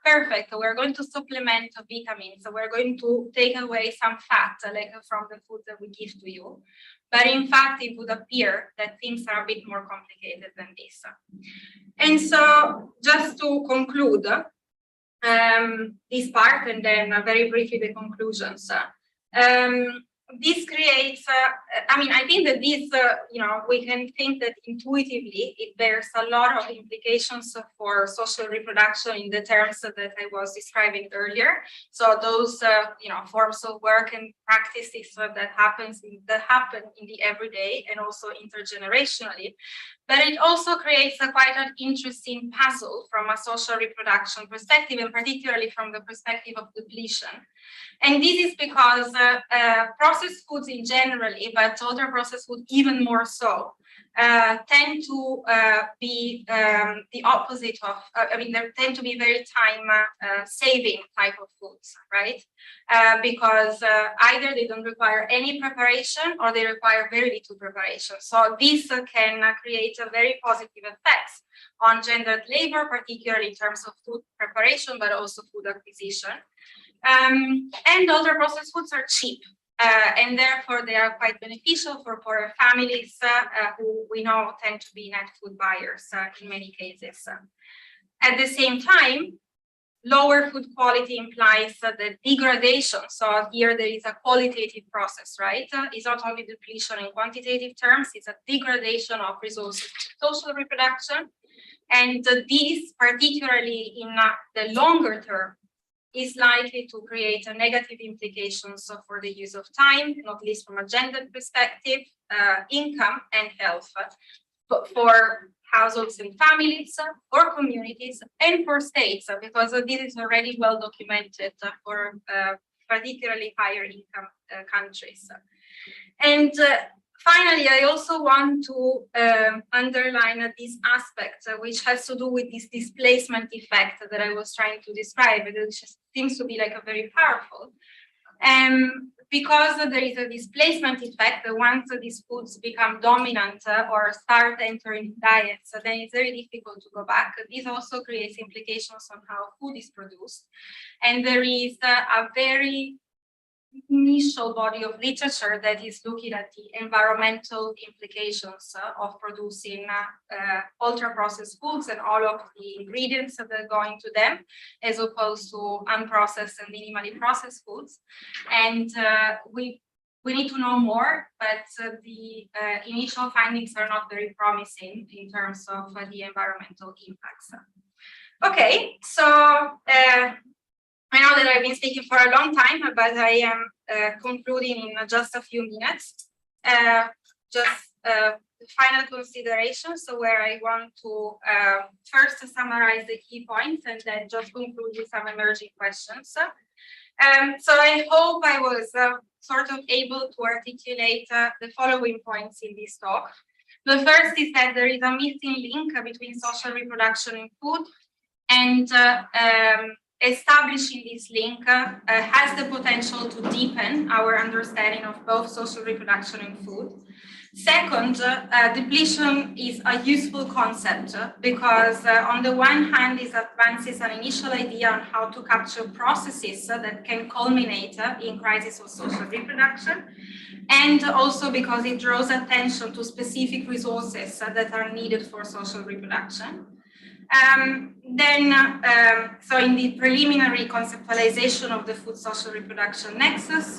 Perfect, we're going to supplement vitamins, so we're going to take away some fat like from the food that we give to you. But in fact, it would appear that things are a bit more complicated than this. And so just to conclude this part, and then very briefly the conclusions. This creates, I think that this, we can think that intuitively it bears a lot of implications for social reproduction in the terms that I was describing earlier. So those, forms of work and practices that happen in the everyday and also intergenerationally. But it also creates quite an interesting puzzle from a social reproduction perspective, and particularly from the perspective of depletion. And this is because processed foods in general, but ultra-processed food even more so, tend to be the opposite of, they tend to be very time-saving type of foods, right? Because either they don't require any preparation or they require very little preparation. So this can create a very positive effects on gendered labor, particularly in terms of food preparation, but also food acquisition. And ultra-processed foods are cheap. And therefore, they are quite beneficial for poorer families who we know tend to be net food buyers in many cases. At the same time, lower food quality implies the degradation. So here there is a qualitative process, right? It's not only depletion in quantitative terms, it's a degradation of resources to social reproduction. And this, particularly in the longer term, is likely to create a negative implications for the use of time, not least from a gender perspective, income and health, but for households and families, for communities, and for states, because this is already well documented for particularly higher income countries. And finally, I also want to underline this aspect, which has to do with this displacement effect that I was trying to describe, which seems to be like a very powerful. Because there is a displacement effect, once these foods become dominant or start entering diets, then it's very difficult to go back. This also creates implications on how food is produced. And there is a very initial body of literature that is looking at the environmental implications of producing ultra-processed foods and all of the ingredients that go into them, as opposed to unprocessed and minimally processed foods. And we need to know more, but the initial findings are not very promising in terms of the environmental impacts. Okay, so I know that I've been speaking for a long time, but I am concluding in just a few minutes. The final considerations, so where I want to first summarize the key points and then just conclude with some emerging questions. So I hope I was sort of able to articulate the following points in this talk. The first is that there is a missing link between social reproduction and food, and establishing this link has the potential to deepen our understanding of both social reproduction and food. Second, depletion is a useful concept because on the one hand, it advances an initial idea on how to capture processes that can culminate in crisis of social reproduction, and also because it draws attention to specific resources that are needed for social reproduction. So in the preliminary conceptualization of the food social reproduction nexus,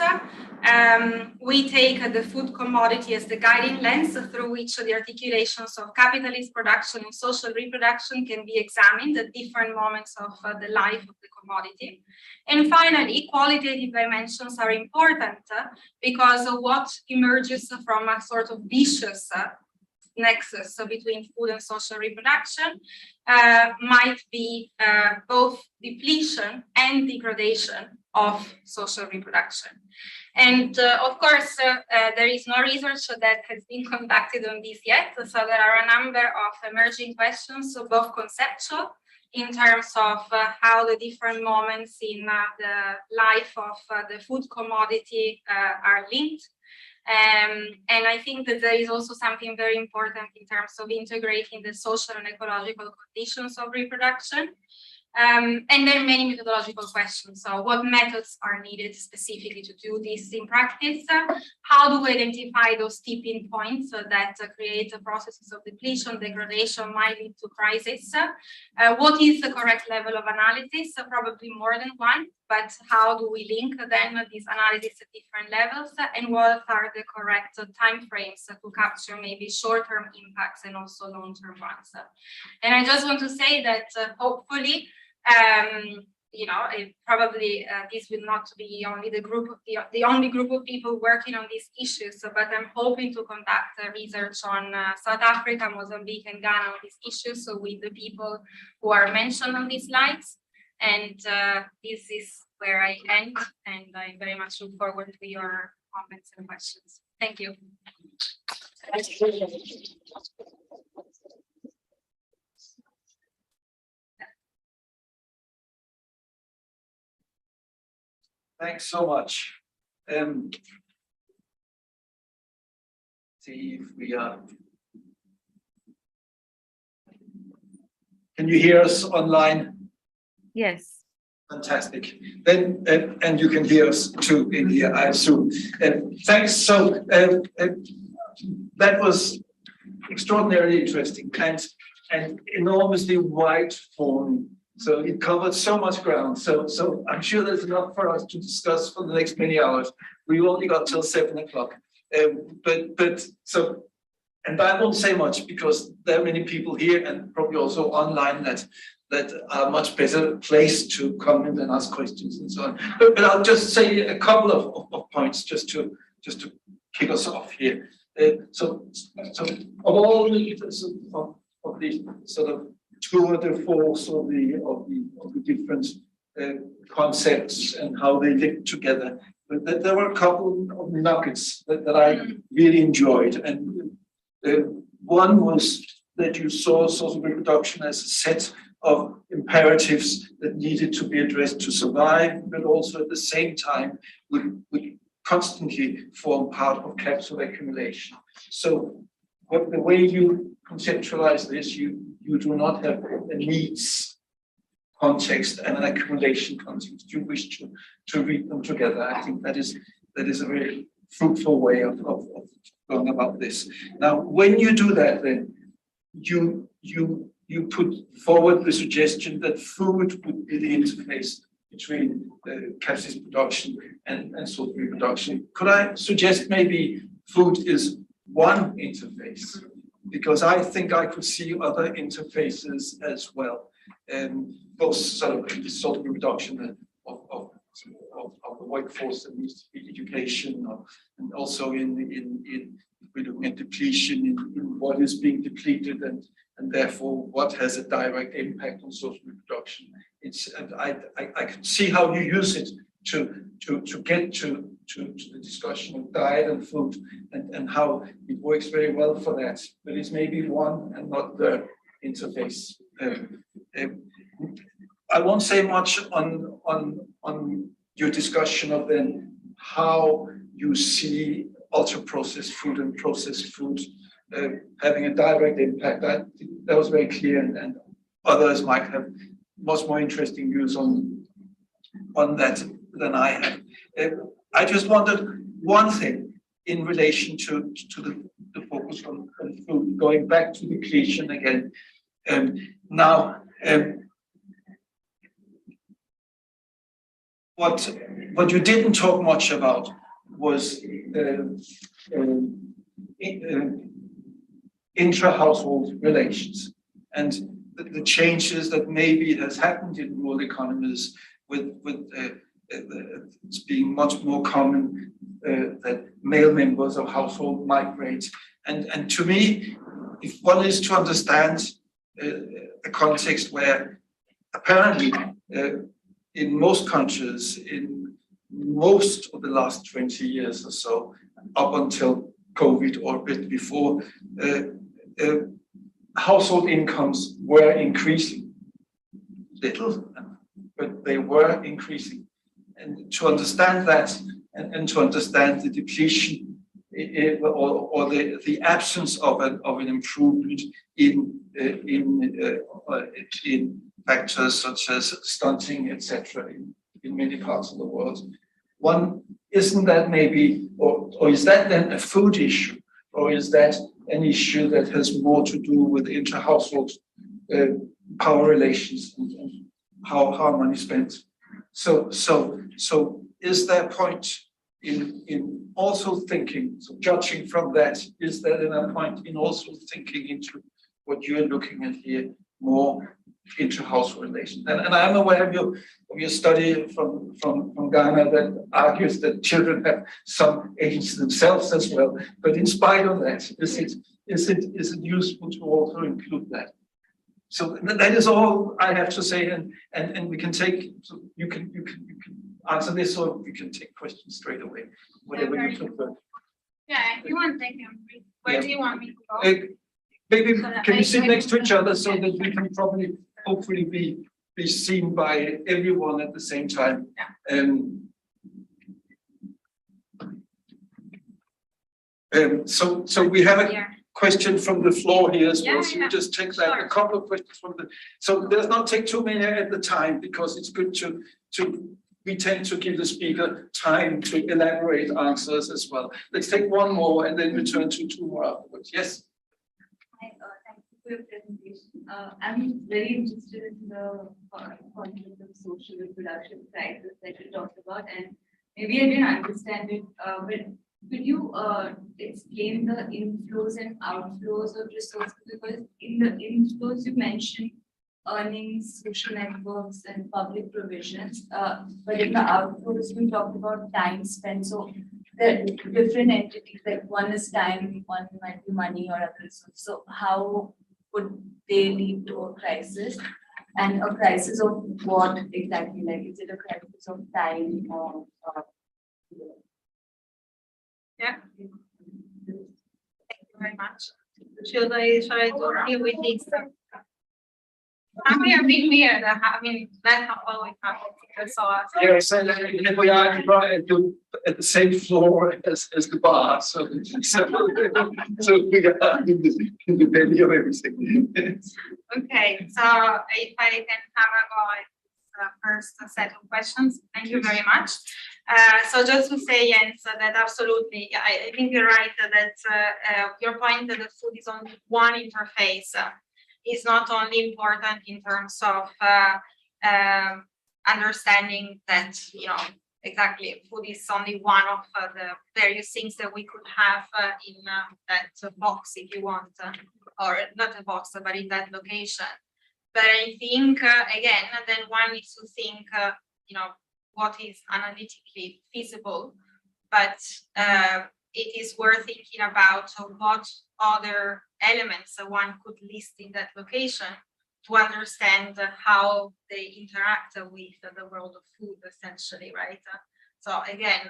we take the food commodity as the guiding lens through which the articulations of capitalist production and social reproduction can be examined at different moments of the life of the commodity. And finally, qualitative dimensions are important because of what emerges from a sort of vicious nexus between food and social reproduction might be both depletion and degradation of social reproduction. And of course, there is no research that has been conducted on this yet. So there are a number of emerging questions, so both conceptual in terms of how the different moments in the life of the food commodity are linked. And I think that there is also something very important in terms of integrating the social and ecological conditions of reproduction. And then many methodological questions. So what methods are needed specifically to do this in practice? How do we identify those tipping points that create processes of depletion, degradation, might lead to crisis? What is the correct level of analysis? Probably more than one, but how do we link then these analyses at different levels? And what are the correct timeframes to capture maybe short-term impacts and also long-term ones? And I just want to say that hopefully, you know, probably this will not be only the only group of people working on these issues, but I'm hoping to conduct research on South Africa, Mozambique, and Ghana on these issues, so with the people who are mentioned on these slides. And this is where I end, and I very much look forward to your comments and questions. Thank you. Thanks so much. See if we are. Can you hear us online? Yes. Fantastic. Then, and you can hear us too in here, I assume. Thanks. So that was extraordinarily interesting and enormously wide forming. So it covered so much ground. So I'm sure there's enough for us to discuss for the next many hours. We've only got till 7 o'clock. And I won't say much because there are many people here and probably also online that are much better placed to comment and ask questions and so on. But I'll just say a couple of points just to kick us off here. So of all the sort of tour de force of the different concepts and how they fit together, but there were a couple of nuggets that I really enjoyed, and one was that you saw social reproduction as a set of imperatives that needed to be addressed to survive, but also at the same time would constantly form part of capital accumulation. So the way you conceptualize this, you do not have a needs context and an accumulation context. You wish to read them together. I think that is a very fruitful way of going about this. Now, when you do that, then you put forward the suggestion that food would be the interface between capitalist production and social reproduction. Could I suggest maybe food is one interface? Because I think I could see other interfaces as well, both sort of social reproduction of the workforce that needs to be education, and also we're looking at depletion in what is being depleted and therefore what has a direct impact on social reproduction. And I can see how you use it to get to the discussion of diet and food and how it works very well for that. But it's maybe one and not the interface. I won't say much on your discussion of then how you see ultra-processed food and processed food having a direct impact. That was very clear, and others might have much more interesting views on that than I have. I just wondered one thing in relation to the focus on food, going back to depletion again. What you didn't talk much about was intra-household relations and the changes that maybe has happened in rural economies with it's being much more common that male members of household migrate. And to me, if one is to understand a context where apparently in most countries, in most of the last 20 years or so, up until COVID or a bit before, household incomes were increasing. Little, but they were increasing. And to understand that, and to understand the depletion or the absence of an improvement in factors such as stunting, etc., in many parts of the world. One, isn't that maybe, or is that then a food issue, or is that an issue that has more to do with inter-household power relations and how money is spent? So is there a point in also thinking, so judging from that, is there then a point in also thinking into what you're looking at here, more inter-household relations? And I'm aware of your study from Ghana that argues that children have some agency themselves as well. But in spite of that, is it useful to also include that? So that is all I have to say, and we can take. So you can answer this, or you can take questions straight away, whatever you prefer. Yeah, if you want to take them, where do you want me to go? Maybe can you sit next to each other so that we can probably, hopefully, be seen by everyone at the same time. So we have a question from the floor here as well. So we just take that. Sure. A couple of questions from the. So let's not take too many at the time, because it's good to we tend to give the speaker time to elaborate answers as well. Let's take one more and then return to two more afterwards. Yes. Hi, thank you for your presentation. I'm very interested in the concept of social reproduction crisis that you talked about, and maybe I didn't understand it, but could you explain the inflows and outflows of resources? Because in the inflows you mentioned earnings, social networks, and public provisions, but in the outflows you talked about time spent. So the different entities, like one is time, one might be money or other resources. So how would they lead to a crisis? And a crisis of what exactly? Like, is it a crisis of time or yeah. Thank you very much. Should I deal with this? I'm being weird. I mean, that's how always happens. Yes, and we are right at the same floor as the bar, so we are in the belly of everything. Okay, so if I can have a go at the first set of questions, thank you very much. So just to say, Jens, that absolutely, I think you're right that your point that the food is only one interface is not only important in terms of understanding that, exactly, food is only one of the various things that we could have in that box, if you want, or not a box, but in that location. But I think, again, then one needs to think, what is analytically feasible, but it is worth thinking about what other elements one could list in that location to understand how they interact with the world of food, essentially, right? So again,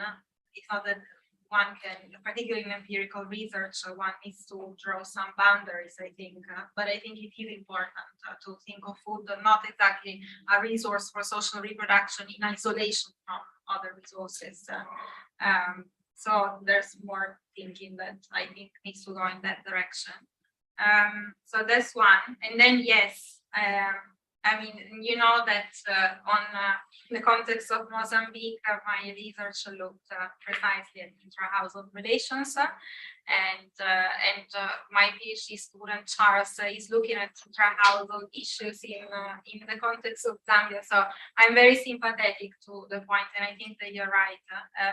it's not that one can, particularly in empirical research, one needs to draw some boundaries, I think, but I think it is important to think of food not exactly a resource for social reproduction in isolation from other resources. So there's more thinking that I think needs to go in that direction. So that's one. And then, yes, I mean, you know that on the context of Mozambique, my research looked precisely at intra-household relations, and my PhD student Charles is looking at intra-household issues in the context of Zambia. So I'm very sympathetic to the point, and I think that you're right,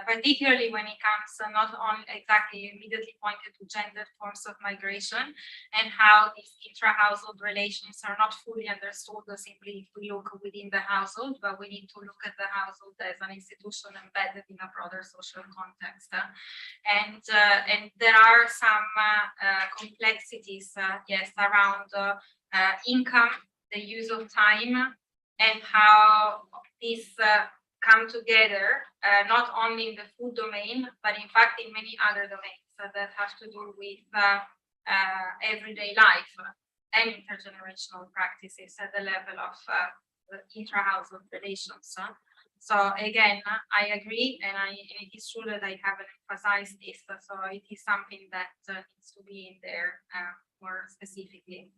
particularly when it comes not on exactly you immediately pointed to gendered forms of migration and how these intra-household relations are not fully understood simply if we look within the household, but we need to look at the household as an institution embedded in a broader social context. And there are some complexities, yes, around income, the use of time, and how these come together, not only in the food domain, but in fact in many other domains that have to do with everyday life and intergenerational practices at the level of intra-household relations. So again, I agree, and it is true that I haven't emphasized this, so it is something that needs to be in there more specifically.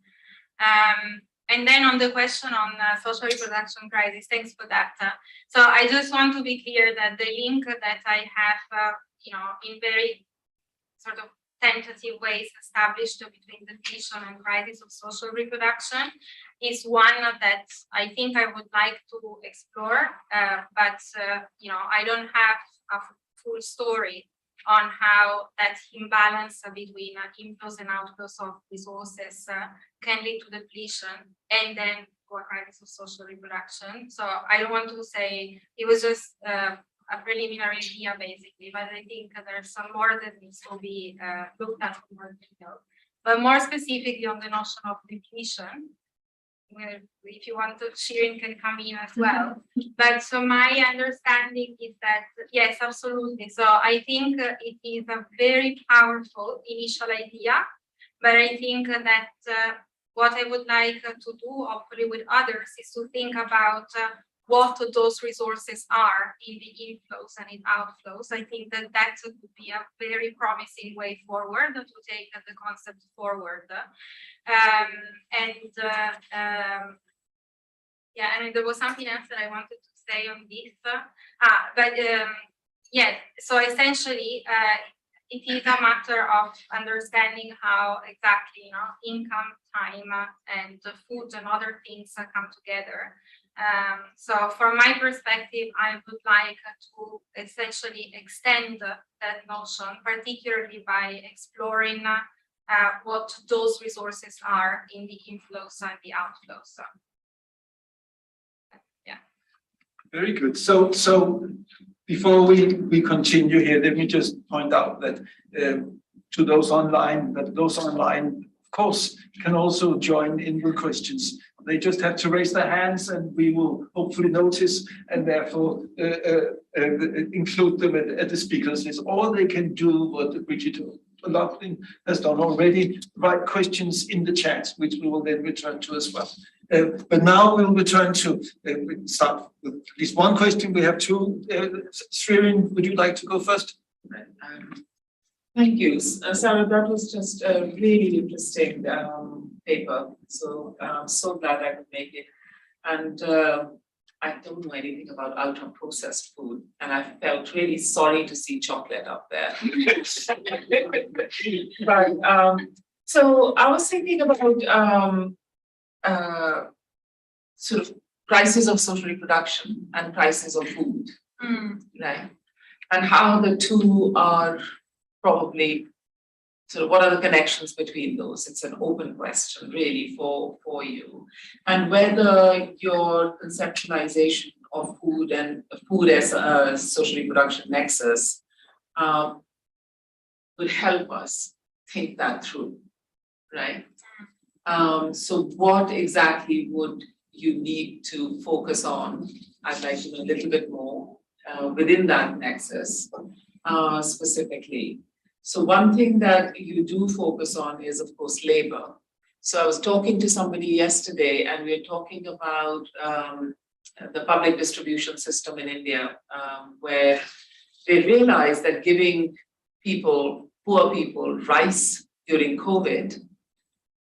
And then on the question on social reproduction crisis, thanks for that. So I just want to be clear that the link that I have, in very sort of tentative ways established between depletion and crisis of social reproduction is one that I think I would like to explore, but I don't have a full story on how that imbalance between inflows and outflows of resources can lead to depletion and then to a crisis of social reproduction. So I don't want to say it was just a preliminary idea, basically, but I think there's some more that needs to be looked at in more detail. But more specifically on the notion of depletion, if you want to, Shirin can come in as well. But so my understanding is that, yes, absolutely. So I think it is a very powerful initial idea, but I think that what I would like to do, hopefully with others, is to think about what those resources are in the inflows and in outflows. I think that would be a very promising way forward to take the concept forward. And there was something else that I wanted to say on this. Yes, so essentially, it is a matter of understanding how exactly, income, time, and food and other things come together. So from my perspective, I would like to essentially extend that notion, particularly by exploring what those resources are in the inflows and the outflows. So, yeah. Very good. So before we continue here, let me just point out that to those online, of course, can also join in with questions. They just have to raise their hands and we will hopefully notice and therefore include them at the speakers list. Or they can do what Bridget Laughlin has done already, write questions in the chat, which we will then return to as well. But now we'll return to start with at least one question. We have two. Shirin, would you like to go first? Thank you, Sarah. That was just a really interesting paper. So I'm so glad I could make it. And I don't know anything about ultra processed food, and I felt really sorry to see chocolate up there. But so I was thinking about sort of crises of social reproduction and crises of food, right? And how the two are probably sort of what are the connections between those? It's an open question really for you, and whether your conceptualization of food and food as a social reproduction nexus would help us think that through, right? So what exactly would you need to focus on? I'd like to know a little bit more within that nexus specifically. So one thing that you do focus on is, of course, labor. So I was talking to somebody yesterday and we were talking about the public distribution system in India, where they realized that giving people, poor people, rice during COVID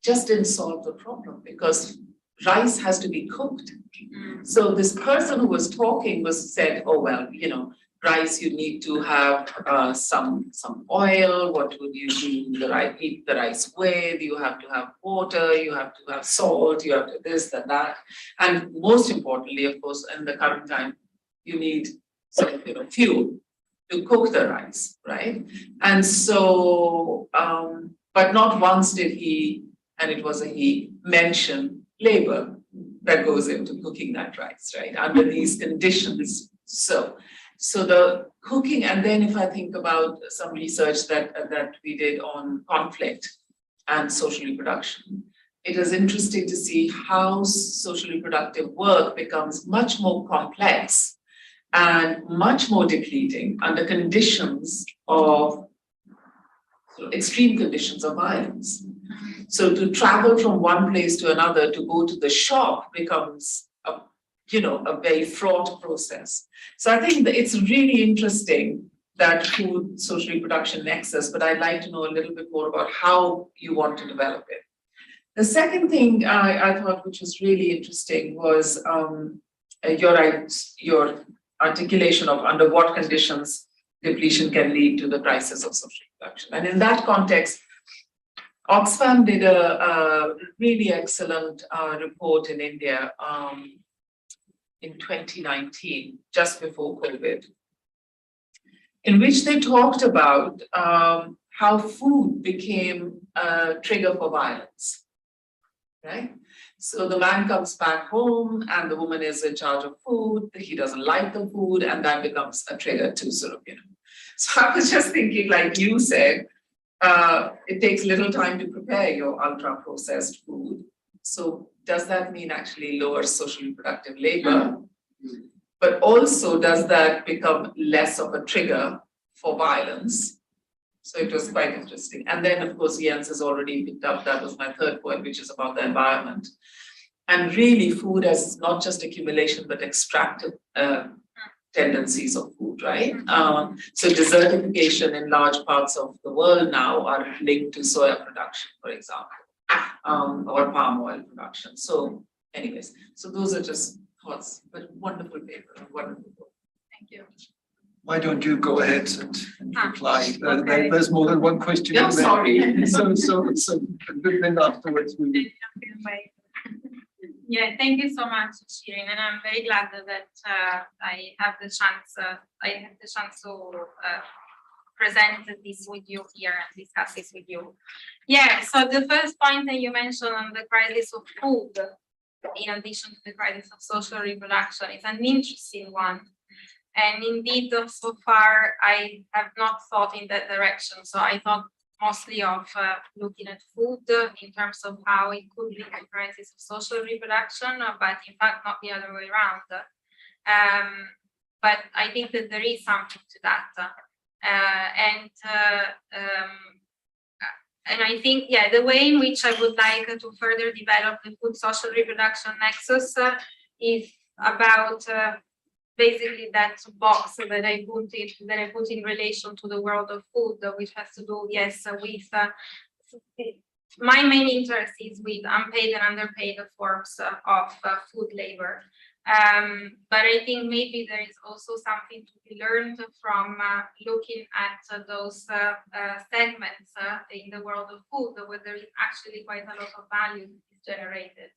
just didn't solve the problem because rice has to be cooked. So this person who was talking said, oh, well, you know, rice, you need to have some oil. What would you do? Eat the rice with? You have to have water. You have to have salt. You have to this and that. And most importantly, of course, in the current time, you need some, you know, fuel to cook the rice, right? And so, but not once did he, and it was a he, mention labor that goes into cooking that rice, right? Under these conditions. So the cooking, and then if I think about some research that we did on conflict and social reproduction, it is interesting to see how social reproductive work becomes much more complex and much more depleting under conditions of extreme conditions of violence. So to travel from one place to another to go to the shop becomes a very fraught process. So I think that it's really interesting, that food social reproduction nexus, but I'd like to know a little bit more about how you want to develop it. The second thing I thought which was really interesting was your articulation of under what conditions depletion can lead to the crisis of social reproduction. And in that context, Oxfam did a really excellent report in India in 2019, just before COVID, in which they talked about how food became a trigger for violence, right? So the man comes back home and the woman is in charge of food, he doesn't like the food, and that becomes a trigger to sort of, So I was just thinking, like you said, it takes little time to prepare your ultra-processed food. So does that mean actually lower social reproductive labor? But also, does that become less of a trigger for violence? So it was quite interesting. And then, of course, Jens has already picked up, that was my third point, which is about the environment. And really, food as not just accumulation, but extractive tendencies of food, right? So desertification in large parts of the world now are linked to soya production, for example, or palm oil production. So anyways, so those are just thoughts, but wonderful paper, wonderful book. Thank you. Why don't you go ahead and reply? Okay. There's more than one question. Yeah, in there. sorry. So then afterwards we will. Yeah, thank you so much, Shirin, and I'm very glad that I have the chance. To present this with you here and discuss this with you. Yeah. So the first point that you mentioned on the crisis of food, in addition to the crisis of social reproduction, is an interesting one. And indeed, so far, I have not thought in that direction. So I thought mostly of looking at food in terms of how it could lead to crisis of social reproduction, but in fact, not the other way around. But I think that there is something to that. And I think, yeah, the way in which I would like to further develop the food social reproduction nexus is about basically that box that I put in relation to the world of food, which has to do, yes, with my main interest is with unpaid and underpaid forms of food labor. But I think maybe there is also something to be learned from looking at those segments in the world of food, where there is actually quite a lot of value generated,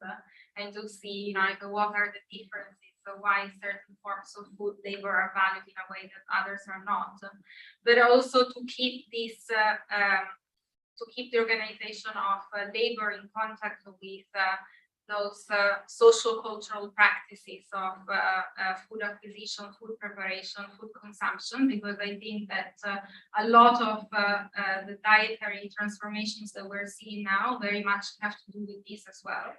and to see, like, what are the differences, why certain forms of food labor are valued in a way that others are not, but also to keep this, to keep the organization of labor in contact with those social cultural practices of food acquisition, food preparation, food consumption, because I think that a lot of the dietary transformations that we're seeing now very much have to do with this as well,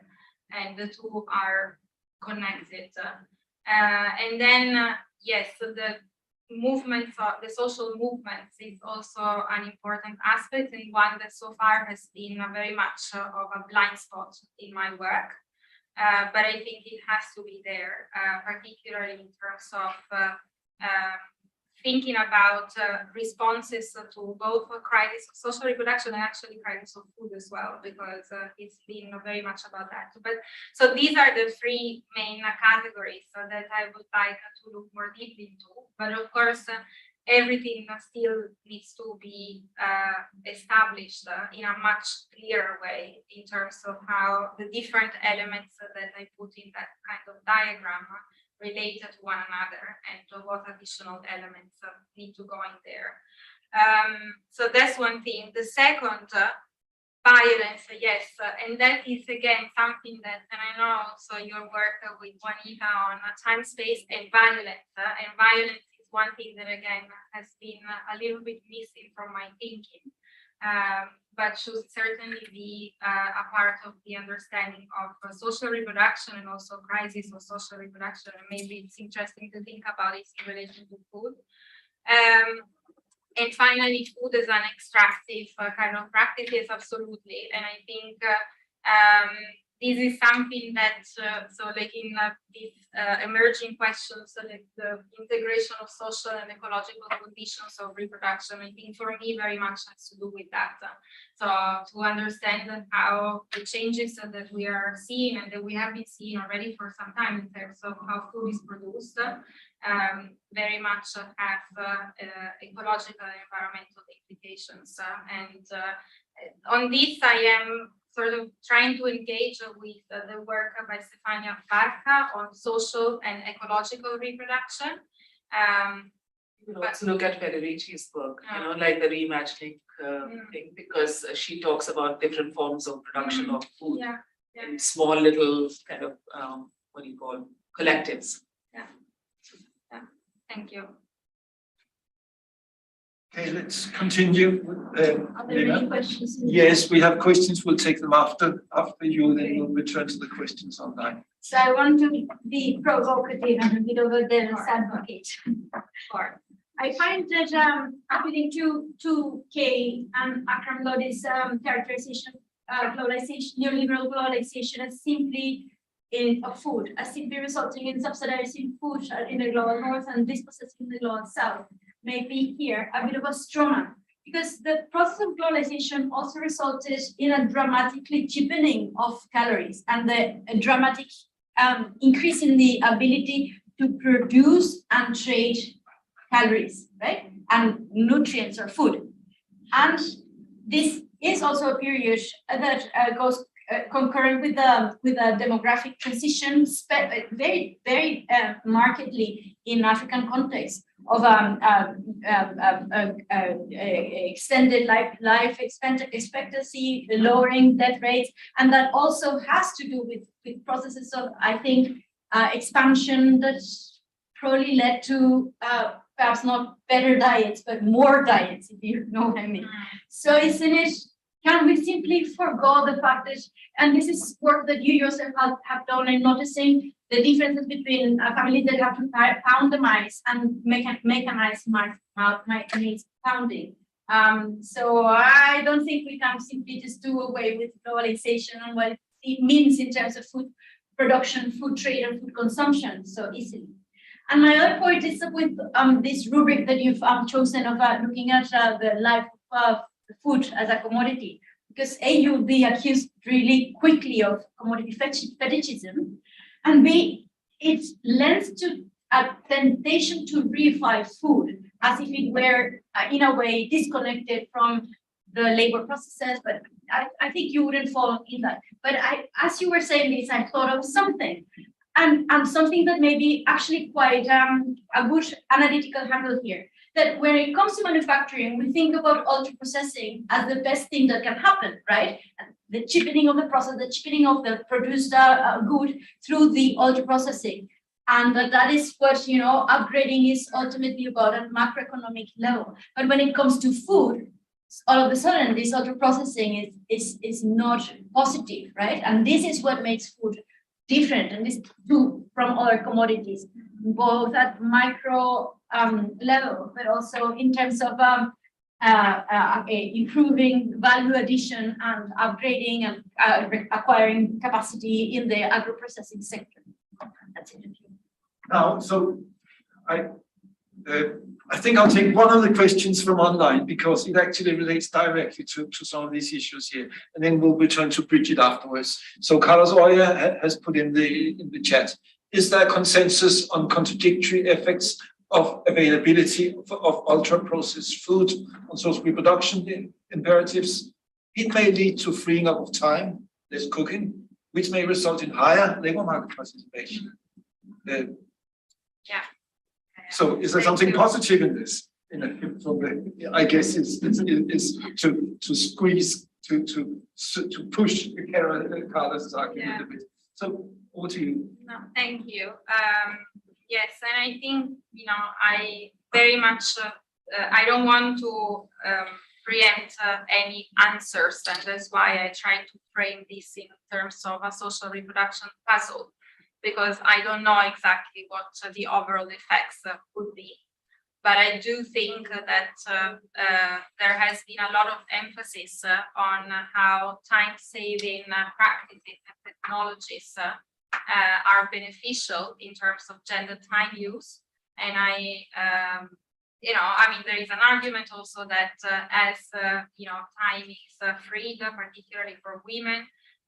and the two are connected. And then, yes, so the movements, the social movements is also an important aspect, and one that so far has been very much of a blind spot in my work. But I think it has to be there, particularly in terms of thinking about responses to both crisis of social reproduction and actually crisis of food as well, because it's been very much about that. But so these are the three main categories that I would like to look more deeply into. But of course, everything still needs to be established in a much clearer way in terms of how the different elements that I put in that kind of diagram related to one another and what additional elements need to go in there. So that's one thing. The second, violence, yes, and that is again something that, and I know also your work with Juanita on time, space, and violence is one thing that again has been a little bit missing from my thinking, but should certainly be a part of the understanding of social reproduction and also crisis of social reproduction. And maybe it's interesting to think about it in relation to food. And finally, food as an extractive kind of practice, yes, absolutely. And I think this is something that, so like in these emerging questions, so like the integration of social and ecological conditions of reproduction, I think for me very much has to do with that. So to understand how the changes that we are seeing and that we have been seeing already for some time in terms of how food is produced, very much have ecological and environmental implications. And on this, I am sort of trying to engage with the work by Stefania Barca on social and ecological reproduction. You could also look at Federici's work, you know, like the reimagining thing, because she talks about different forms of production of food in small little kind of, what do you call, collectives. Thank you. Okay, let's continue. Are there any questions? Yes, we have questions. We'll take them after you, then we'll return to the questions online. So I want to be provocative and a bit of a devil's advocate. Sure. I find that according to Kay and Akram Lodi's characterization of globalization, neoliberal globalization as simply of food, as simply resulting in subsidizing food in the global north and dispossessing in the global south, may be here a bit of a straw man, because the process of globalization also resulted in a dramatically cheapening of calories and a dramatic increase in the ability to produce and trade calories, right? And nutrients or food. And this is also a period that goes concurrent with the demographic transition, very, very markedly in African context of extended life expectancy, lowering death rates, and that also has to do with processes of, I think, expansion that probably led to perhaps not better diets, but more diets, if you know what I mean. So isn't it, can we simply forego the fact that, and this is work that you yourself have done in noticing the differences between families that have to pound the mice and mechanize mice pounding. So I don't think we can simply just do away with globalization and what it means in terms of food production, food trade, and food consumption so easily. And my other point is with this rubric that you've chosen of looking at the life of food as a commodity, because A, you'll be accused really quickly of commodity fetishism, and B, it lends to a temptation to reify food as if it were in a way disconnected from the labor processes, but I think you wouldn't fall in that. But as you were saying this, I thought of something, and something that may be actually quite a good analytical handle here. That when it comes to manufacturing, we think about ultra-processing as the best thing that can happen, right? The cheapening of the process, the cheapening of the produced good through the ultra-processing. And that is what, you know, upgrading is ultimately about at macroeconomic level. But when it comes to food, all of a sudden, this ultra-processing is not positive, right? And this is what makes food different and this from other commodities, both at micro level, but also in terms of improving value addition and upgrading and acquiring capacity in the agro-processing sector. That's it. Now, so I think I'll take one of the questions from online because it actually relates directly to some of these issues here, and then we'll return to Bridget afterwards. So Carlos Oya has put in the chat: is there consensus on contradictory effects of availability of ultra-processed food on social reproduction imperatives? It may lead to freeing up of time, less cooking, which may result in higher labor market participation. Yeah. So is there something positive in this? From the, I guess is to squeeze, to push Carlos' argument a bit. So over to you. No, thank you. Yes, and I think, I very much, I don't want to preempt any answers, and that's why I try to frame this in terms of a social reproduction puzzle, because I don't know exactly what the overall effects would be. But I do think that there has been a lot of emphasis on how time-saving practices and technologies are beneficial in terms of gender time use. And there is an argument also that as time is freed, particularly for women,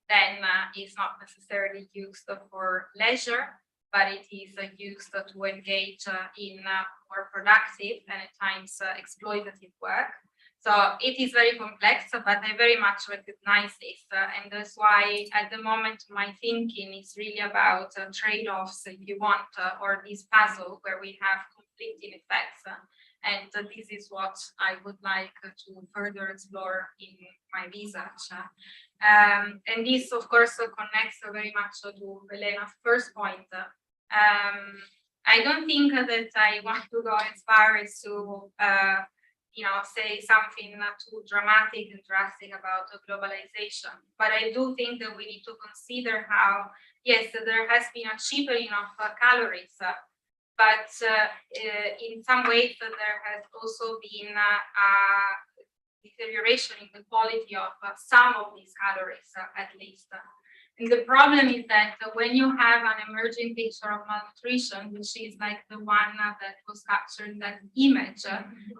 then it's not necessarily used for leisure, but it is used to engage in more productive and at times exploitative work. So it is very complex, but I very much recognize this. And that's why at the moment my thinking is really about trade-offs, if you want, or this puzzle where we have conflicting effects. And this is what I would like to further explore in my research. And this, of course, connects very much to Elena's first point. I don't think that I want to go as far as to say something too dramatic and drastic about globalization. But I do think that we need to consider how, yes, there has been a cheapening of calories, but in some ways there has also been a deterioration in the quality of some of these calories, at least. And the problem is that when you have an emerging picture of malnutrition, which is like the one that was captured in that image,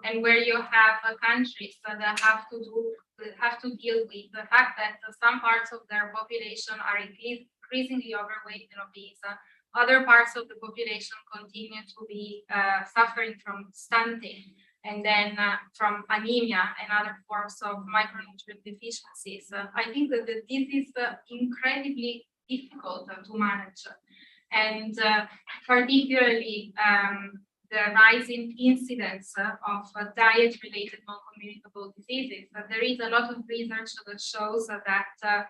and where you have countries that have to deal with the fact that some parts of their population are increasingly overweight and obese, other parts of the population continue to be suffering from stunting, and then from anemia and other forms of micronutrient deficiencies. I think that this is incredibly difficult to manage. And particularly the rising incidence of diet-related non-communicable diseases. There is a lot of research that shows that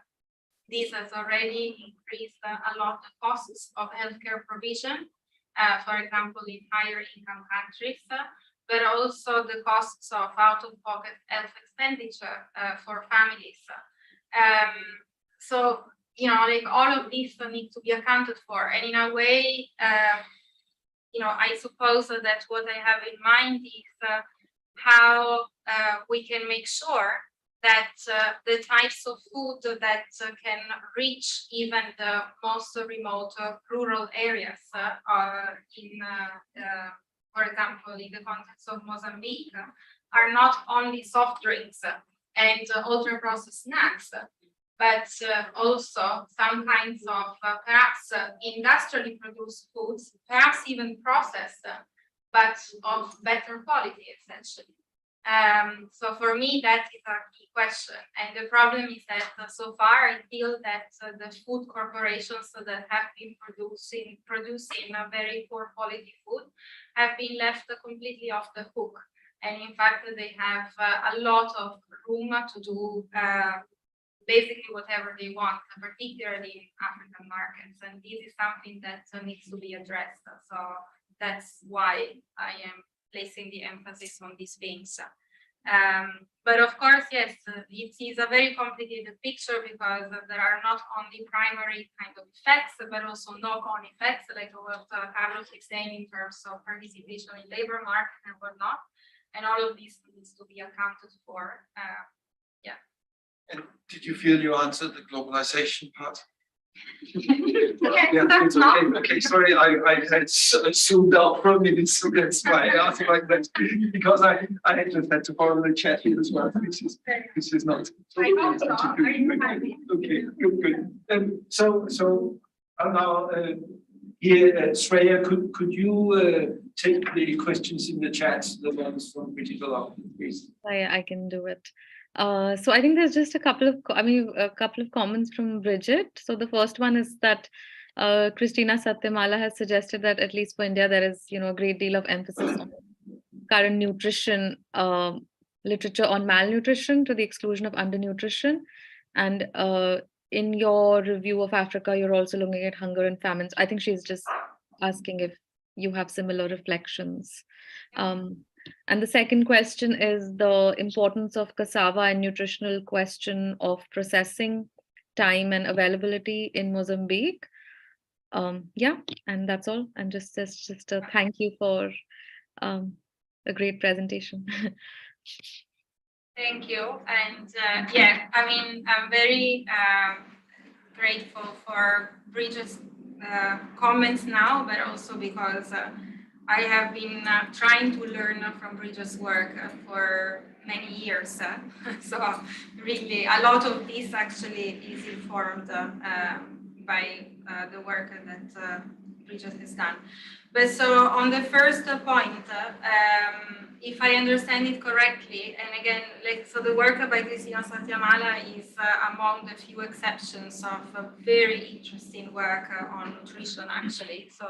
this has already increased a lot the costs of healthcare provision, for example, in higher income countries, but also the costs of out-of-pocket health expenditure for families. So, all of this needs to be accounted for. And in a way, I suppose that what I have in mind is how we can make sure that the types of food that can reach even the most remote rural areas for example, in the context of Mozambique, are not only soft drinks and ultra-processed snacks, but also some kinds of perhaps industrially produced foods, perhaps even processed, but of better quality, essentially. So for me, that is a key question. And the problem is that so far, I feel that the food corporations that have been producing a very poor quality food have been left completely off the hook. And in fact, they have a lot of room to do basically whatever they want, particularly in African markets. And this is something that needs to be addressed. So that's why I am placing the emphasis on these things. But of course, yes, it is a very complicated picture because there are not only primary kind of effects, but also knock-on effects, like what Carlos is saying in terms of participation in labor market and whatnot. And all of this needs to be accounted for. And did you feel you answered the globalization part? Yeah, it's okay. Okay, sorry, I had zoomed out for a minute, so that's why I asked like that, because I just had to follow the chat here as well, which is not. I hope so. Are you happy? Okay, good. So now here, Shreya, could you take the questions in the chat, the ones from Digital Outlook, please? I can do it. So I think there's just a couple of, a couple of comments from Bridget. So the first one is that Christina Satyamala has suggested that at least for India, there is, a great deal of emphasis on current nutrition literature on malnutrition to the exclusion of undernutrition. And in your review of Africa, you're also looking at hunger and famines. I think she's just asking if you have similar reflections. And the second question is the importance of cassava and nutritional question of processing time and availability in Mozambique. Yeah, and that's all. And just a thank you for a great presentation. Thank you. And yeah, I mean, I'm very grateful for Bridget's comments now, but also because I have been trying to learn from Bridget's work for many years. So really, a lot of this actually is informed by the work that Bridget has done. But so on the first point, if I understand it correctly, and again, so the work by Christina Satyamala is among the few exceptions of very interesting work on nutrition, actually. So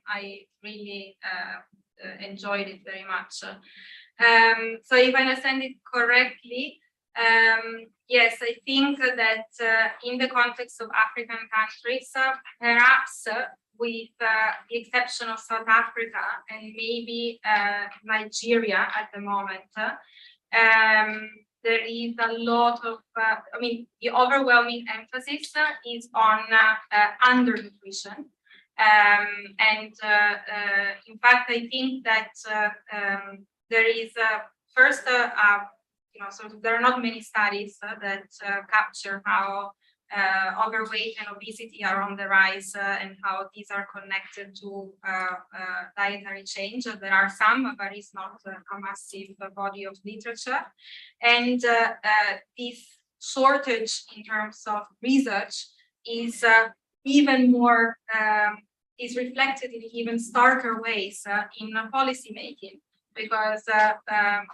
I really enjoyed it very much. So if I understand it correctly, yes, I think that in the context of African countries, perhaps with the exception of South Africa and maybe Nigeria at the moment, there is a lot of, the overwhelming emphasis is on undernutrition. And in fact, I think that there is first, so there are not many studies that capture how overweight and obesity are on the rise and how these are connected to dietary change. There are some, but it's not a massive body of literature. And this shortage in terms of research is even more, is reflected in even starker ways in policy making. Because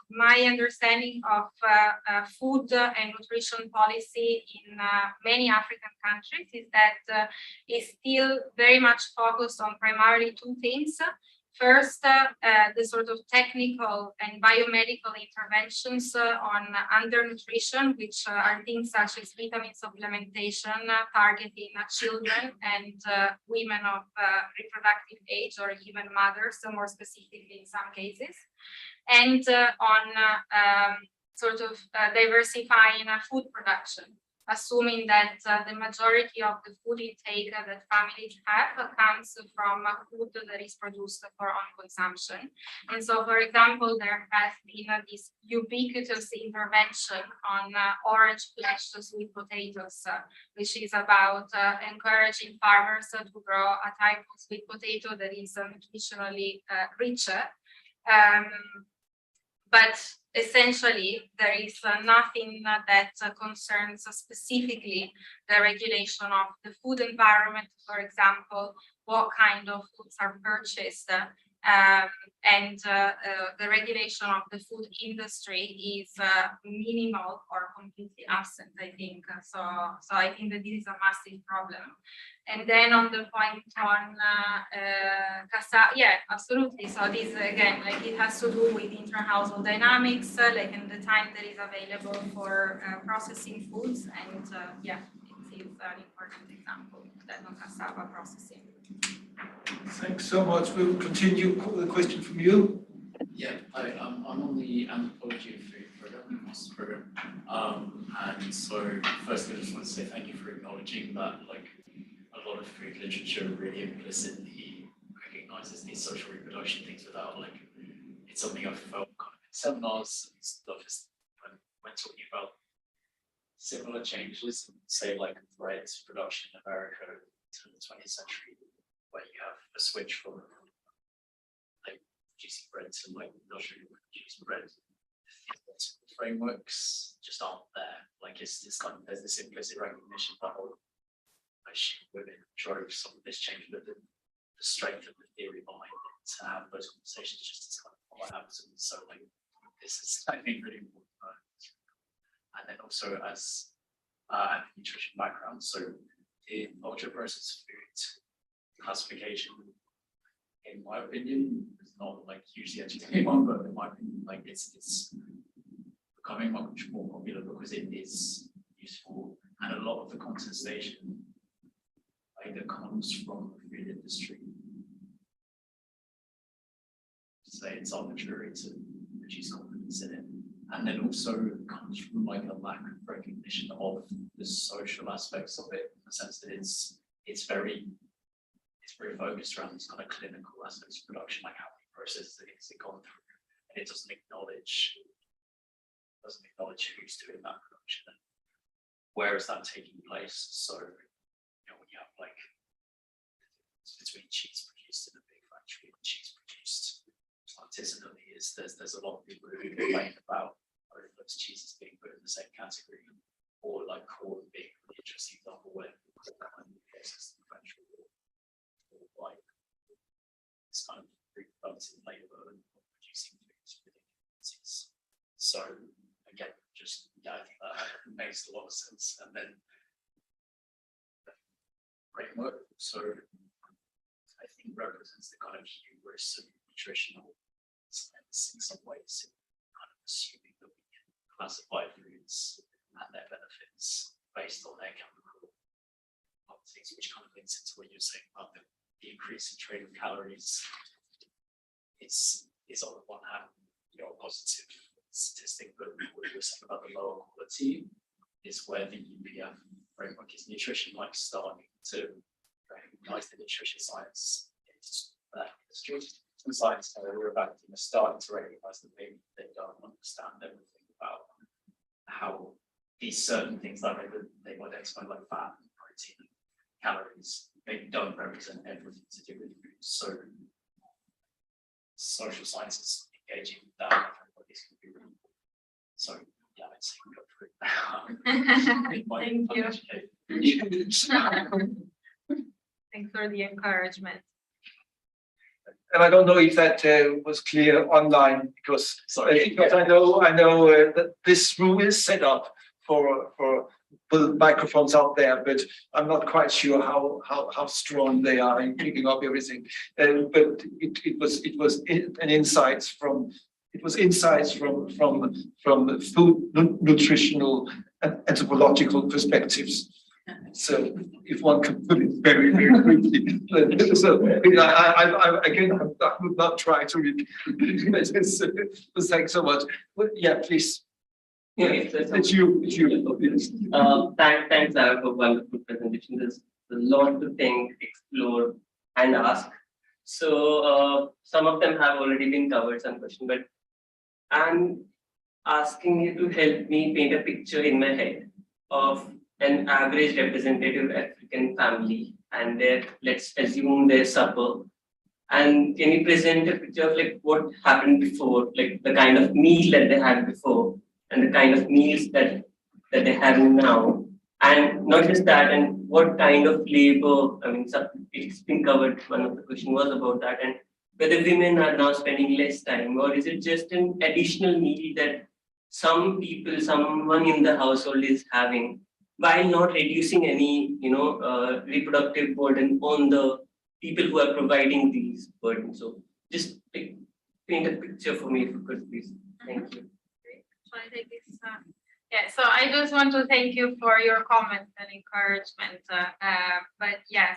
my understanding of food and nutrition policy in many African countries is that it's still very much focused on primarily two things. First, the sort of technical and biomedical interventions on undernutrition, which are things such as vitamin supplementation targeting children and women of reproductive age, or even mothers, so more specifically in some cases, and on sort of diversifying food production, assuming that the majority of the food intake that families have comes from food that is produced for own consumption. And so, for example, there has been this ubiquitous intervention on orange flesh sweet potatoes, which is about encouraging farmers to grow a type of sweet potato that is nutritionally richer. But essentially, there is nothing that concerns specifically the regulation of the food environment, for example, what kind of foods are purchased, and the regulation of the food industry is minimal or completely absent, I think. So I think that this is a massive problem. And then on the point on cassava, yeah, absolutely. So this again, it has to do with inter-household dynamics, and the time that is available for processing foods. And yeah, it is an important example that on cassava processing. Thanks so much. We'll continue with a question from you. Yeah, I'm on the anthropology of food program, and so firstly, I just want to say thank you for acknowledging that, a lot of food literature really implicitly recognizes these social reproduction things without, it's something I've felt kind of in seminars and stuff is when talking about similar changes, say like bread production in America to the 20th century, where you have a switch from like producing bread to like industrially produced bread. Frameworks just aren't there. Like it's kind of, there's this implicit recognition that women drove some of this change, but the strength of the theory behind it to have those conversations just is kind of what happens. So like this is I think really important. And then also as a nutrition background, so in ultra processed food classification, in my opinion, is not like hugely educated one, but in my opinion, like it's becoming much more popular because it is useful, and a lot of the contestation either comes from the food industry. Say it's arbitrary to reduce confidence in it, and then also comes from like a lack of recognition of the social aspects of it, in the sense that it's very focused around these kind of clinical aspects of production, like how many processes it's gone through, and it doesn't acknowledge who's doing that production and where is that taking place. So, you know, when you have like between cheese produced in a big factory and cheese produced artisanally, there's a lot of people who complain about whether those cheeses being put in the same category, or like corn being an interesting example where processed in the factory, or like this kind of reproductive labor and producing foods within communities. So again, just I think that makes a lot of sense. And then framework, so I think represents the kind of hubris of nutritional science in some ways, kind of assuming that we can classify foods and their benefits based on their chemical properties, which kind of links into what you're saying about the increase in trade of calories. It's on the one hand, you know, a positive statistic, but what you were saying about the lower quality is where the UPF framework is nutrition, like starting to recognize the nutrition science industry. Some science we're about starting to recognize that maybe they don't understand everything about how these certain things that they've identified like fat and protein and calories, they don't represent everything to do with food. So social sciences engaging with that is going to be really important. So yeah, I'd say go for Thank you. Thanks for the encouragement. And I don't know if that was clear online, because I know that this room is set up for microphones out there, but I'm not quite sure how strong they are in picking up everything. But it was an insights from food nutritional and anthropological perspectives. So if one can put it very, very quickly. So I would not try to repeat this. Thanks so much. But yeah, please. Yeah, it's you. Thanks, Aaron, for a wonderful presentation. There's a lot to think, explore, and ask. So some of them have already been covered, some questions, but I'm asking you to help me paint a picture in my head of an average representative African family and let's assume their supper. And can you present a picture of like what happened before, like the kind of meal that they had before and the kind of meals that they have now? And not just that, and what kind of labor, I mean, it's been covered, one of the questions was about that, and whether women are now spending less time, or is it just an additional meal that someone in the household is having, while not reducing any, reproductive burden on the people who are providing these burdens. So just like, paint a picture for me, if you could, please. Thank you. Shall I take this? Yeah, so I just want to thank you for your comments and encouragement. But yeah,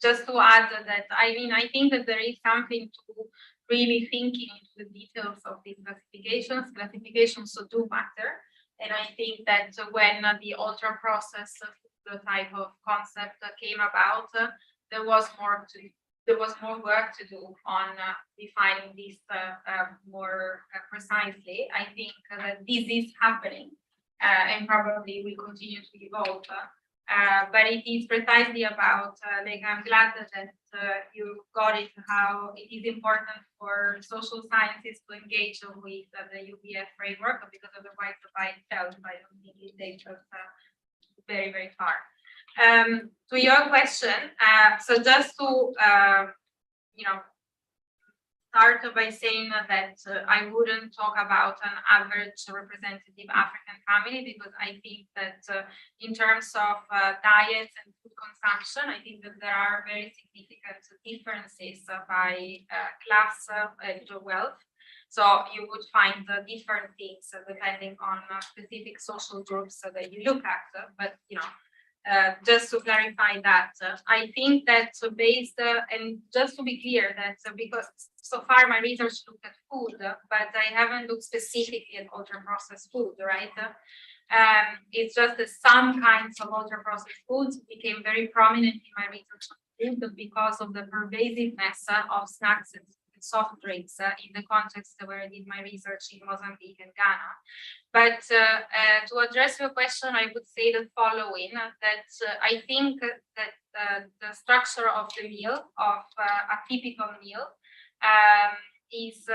just to add that, I mean, I think that there is something to really thinking into the details of these classifications. Classifications so do matter. And I think that when the ultra processed the type of concept came about, there was more work to do on defining this more precisely. I think that this is happening. and probably will continue to evolve. But it is precisely about, like, I'm glad that you got it, how it is important for social sciences to engage with the UBF framework, because otherwise by itself, I don't think it takes us very, very far. To your question, so just to, start by saying that I wouldn't talk about an average representative African family, because I think that in terms of diets and food consumption, I think that there are very significant differences by class and wealth. So you would find different things depending on specific social groups that you look at. But just to clarify that, I think that based, and just to be clear that because so far my research looked at food, but I haven't looked specifically at ultra-processed food, right? It's just that some kinds of ultra-processed foods became very prominent in my research because of the pervasiveness of snacks and soft drinks in the context where I did my research in Mozambique and Ghana. But to address your question, I would say the following, that I think that the structure of the meal, of a typical meal, is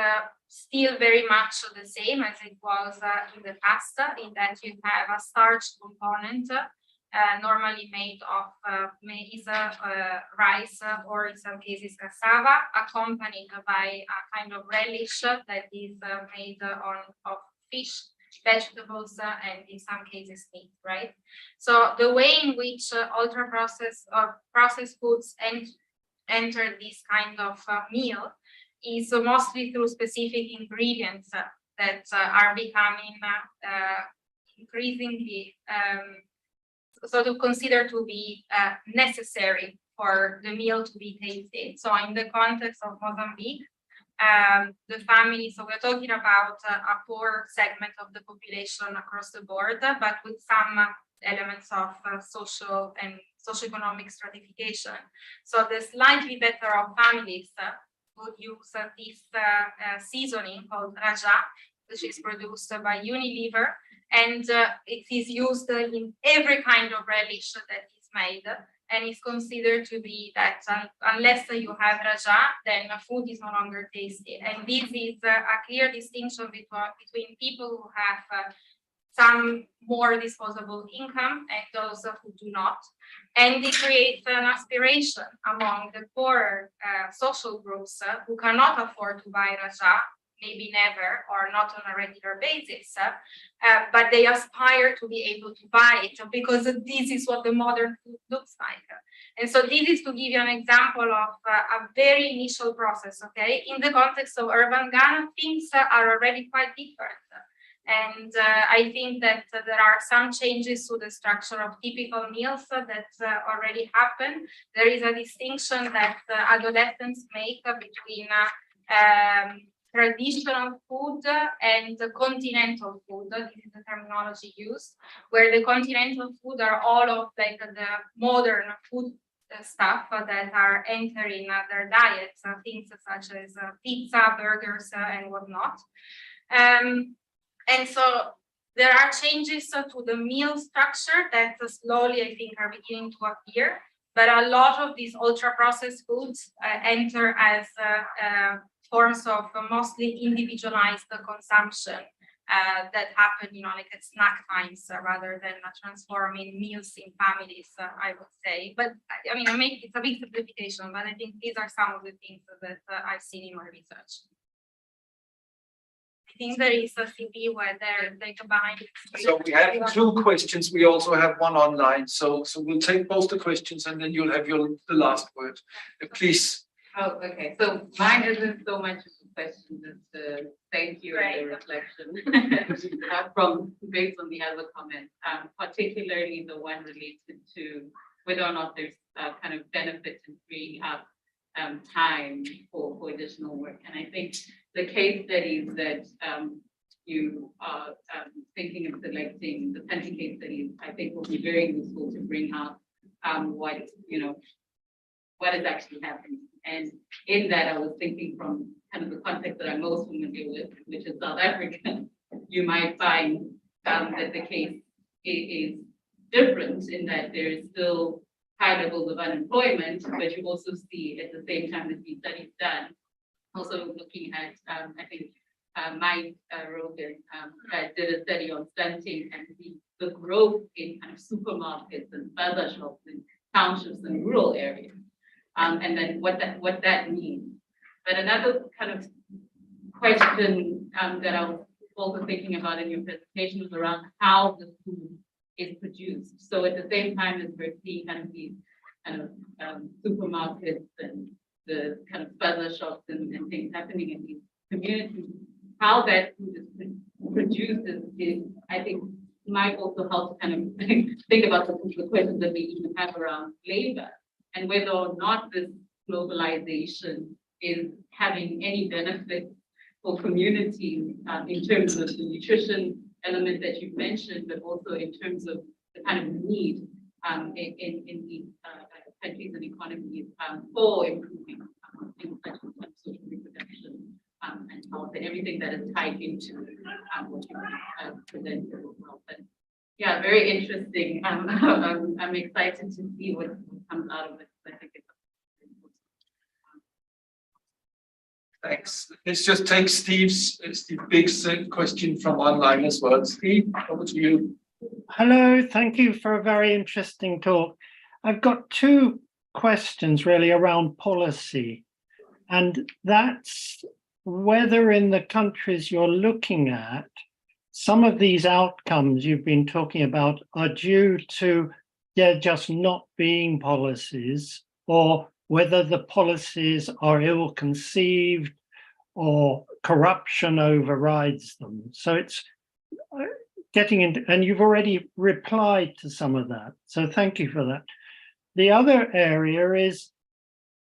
still very much the same as it was in the past, in that you have a starch component normally made of maize, rice, or in some cases cassava, accompanied by a kind of relish that is made of fish, vegetables, and in some cases meat, right? So the way in which ultra-processed or processed foods enter this kind of meal is mostly through specific ingredients that are becoming increasingly sort of considered to be necessary for the meal to be tasted. So in the context of Mozambique, the family, so we're talking about a poor segment of the population across the board, but with some elements of social and socioeconomic stratification. So the slightly better off families would use this seasoning called Raja, which is produced by Unilever, and it is used in every kind of relish that is made, and is considered to be that unless you have Raja, then food is no longer tasty. And this is a clear distinction between people who have some more disposable income and those who do not. And it creates an aspiration among the poorer social groups who cannot afford to buy Raja, maybe never or not on a regular basis, but they aspire to be able to buy it because this is what the modern food looks like. And so this is to give you an example of a very initial process, okay? In the context of urban Ghana, things are already quite different. And I think that there are some changes to the structure of typical meals that already happen. There is a distinction that adolescents make between traditional food and continental food. This is the terminology used, where the continental food are all of like the modern food stuff that are entering their diets, things such as pizza, burgers, and whatnot. And so there are changes to the meal structure that slowly, I think, are beginning to appear. But a lot of these ultra-processed foods enter as forms of mostly individualized consumption that happen, like at snack times rather than transforming meals in families, I would say. But I mean, it's a big simplification, but I think these are some of the things that I've seen in my research. I think there is a CV where they're like behind. So we have two questions. We also have one online. So we'll take both the questions and then you'll have the last word. Please. Oh, okay. So mine isn't so much of a question, it's thank you and a reflection from based on the other comments, particularly the one related to whether or not there's kind of benefit in freeing up time for additional work. And I think the case studies that you are thinking of selecting, the country case studies, I think will be very useful to bring out what is actually happening. And in that, I was thinking from kind of the context that I'm most familiar with, which is South Africa. You might find that the case is different in that there is still high levels of unemployment, but you also see at the same time that the studies done, also looking at, I think, Mike Rogan did a study on stunting and the growth in kind of supermarkets and bazaar shops in townships and rural areas, and then what that means. But another kind of question that I was also thinking about in your presentation was around how the food is produced. So at the same time as we're seeing kind of these kind of supermarkets and the kind of bazaar shops and things happening in these communities, how that food is produced is I think might also help to kind of think about the questions that we even have around labor and whether or not this globalization is having any benefit for communities in terms of the nutrition element that you mentioned, but also in terms of the kind of need in these countries and economies for improving things such as social reproduction and health and everything that is tied into what you presented as well. But yeah, very interesting. I'm excited to see what comes out of it. I think it's Thanks. Let's just take Steve Biggs' question from online as well. Steve, over to you. Hello, thank you for a very interesting talk. I've got two questions really around policy, and that's whether in the countries you're looking at, some of these outcomes you've been talking about are due to there just not being policies, or whether the policies are ill-conceived or corruption overrides them. So it's getting into, and you've already replied to some of that. So thank you for that. The other area is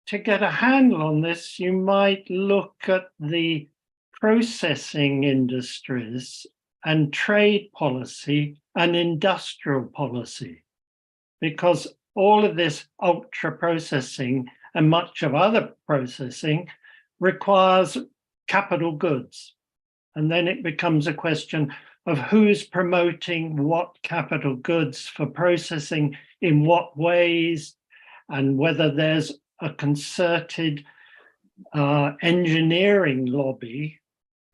to get a handle on this, you might look at the processing industries and trade policy and industrial policy, because all of this ultra processing and much of other processing requires capital goods. And then it becomes a question of who's promoting what capital goods for processing in what ways, and whether there's a concerted engineering lobby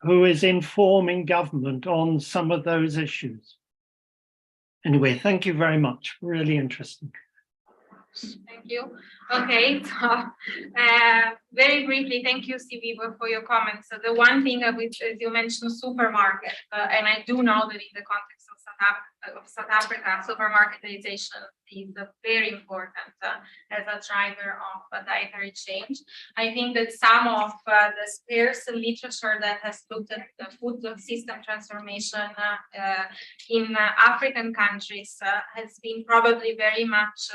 who is informing government on some of those issues. Anyway, thank you very much. Really interesting. Thank you. Okay, so very briefly, thank you, Stevie, for your comments. So the one thing which is you mentioned supermarket, and I do know that in the context of South Africa, supermarketization is very important as a driver of dietary change. I think that some of the scarce literature that has looked at the food system transformation in African countries has been probably very much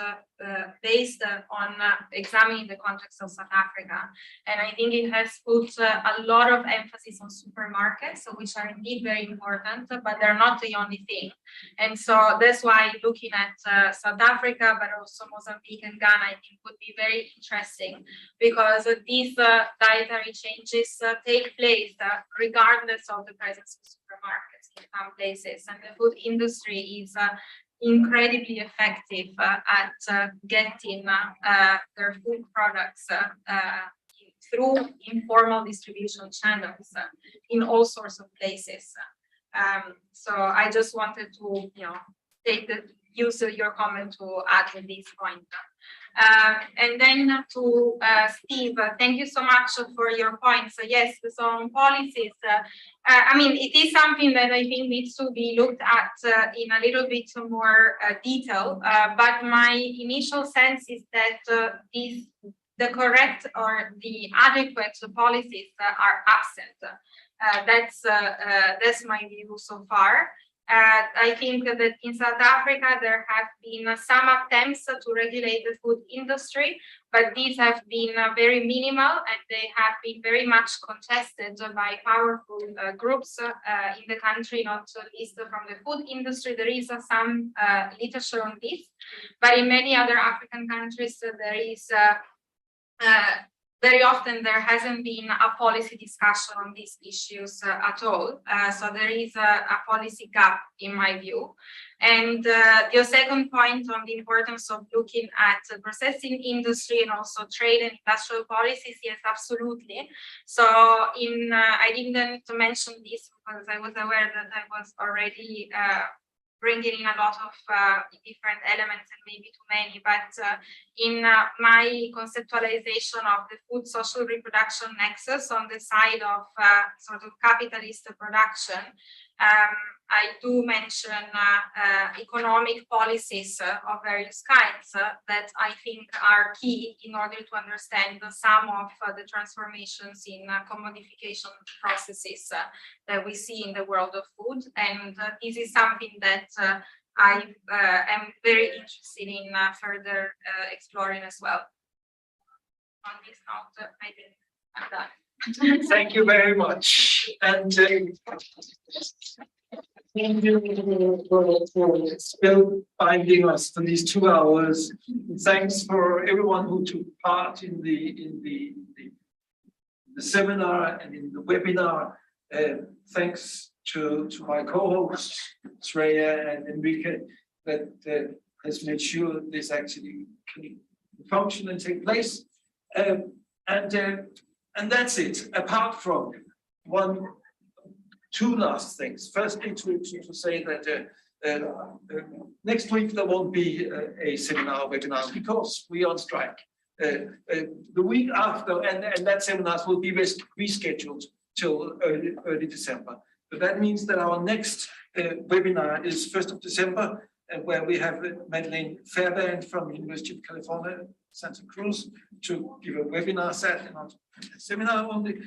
based on examining the context of South Africa. And I think it has put a lot of emphasis on supermarkets, which are indeed very important, but they're not the only thing. And so that's why looking at South Africa, but also Mozambique and Ghana, I think would be very interesting, because these dietary changes take place regardless of the presence of supermarkets in some places. And the food industry is incredibly effective at getting their food products through informal distribution channels in all sorts of places. So I just wanted to, use your comment to add to this point. And then to Steve, thank you so much for your points. So yes, so on policies, I mean, it is something that I think needs to be looked at in a little bit more detail. But my initial sense is that the correct or the adequate policies are absent. That's my view so far. I think that in South Africa, there have been some attempts to regulate the food industry, but these have been very minimal, and they have been very much contested by powerful groups in the country, not least from the food industry. There is some literature on this, but in many other African countries, there is very often there hasn't been a policy discussion on these issues at all. So there is a policy gap in my view. And your second point on the importance of looking at the processing industry and also trade and industrial policies, yes, absolutely. So I didn't mention this because I was aware that I was already bringing in a lot of different elements and maybe too many, but in my conceptualization of the food social reproduction nexus on the side of sort of capitalist production, I do mention economic policies of various kinds that I think are key in order to understand some of the transformations in commodification processes that we see in the world of food. And this is something that I am very interested in further exploring as well. On this note, I think I'm done. Thank you very much. And thank you for still finding us for these 2 hours. Thanks for everyone who took part in the seminar and in the webinar. Thanks to my co-hosts, Shreya and Enrique, that has made sure this actually can function and take place. And that's it, apart from two last things. Firstly, to say that next week there won't be a seminar or webinar because we are on strike. The week after, and that seminars will be rescheduled till early December. But that means that our next webinar is 1st of December, where we have Madeleine Fairbairn from University of California, Santa Cruz, to give a webinar set and a seminar on the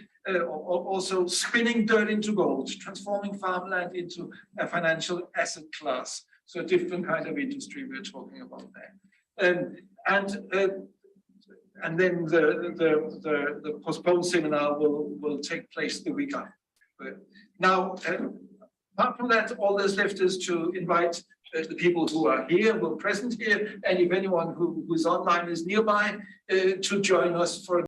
also spinning dirt into gold, transforming farmland into a financial asset class. So a different kind of industry we're talking about there. And then the postponed seminar will take place the week after. Now, apart from that, all that's left is to invite the people who are here, who are present here, and if anyone who is online is nearby, to join us for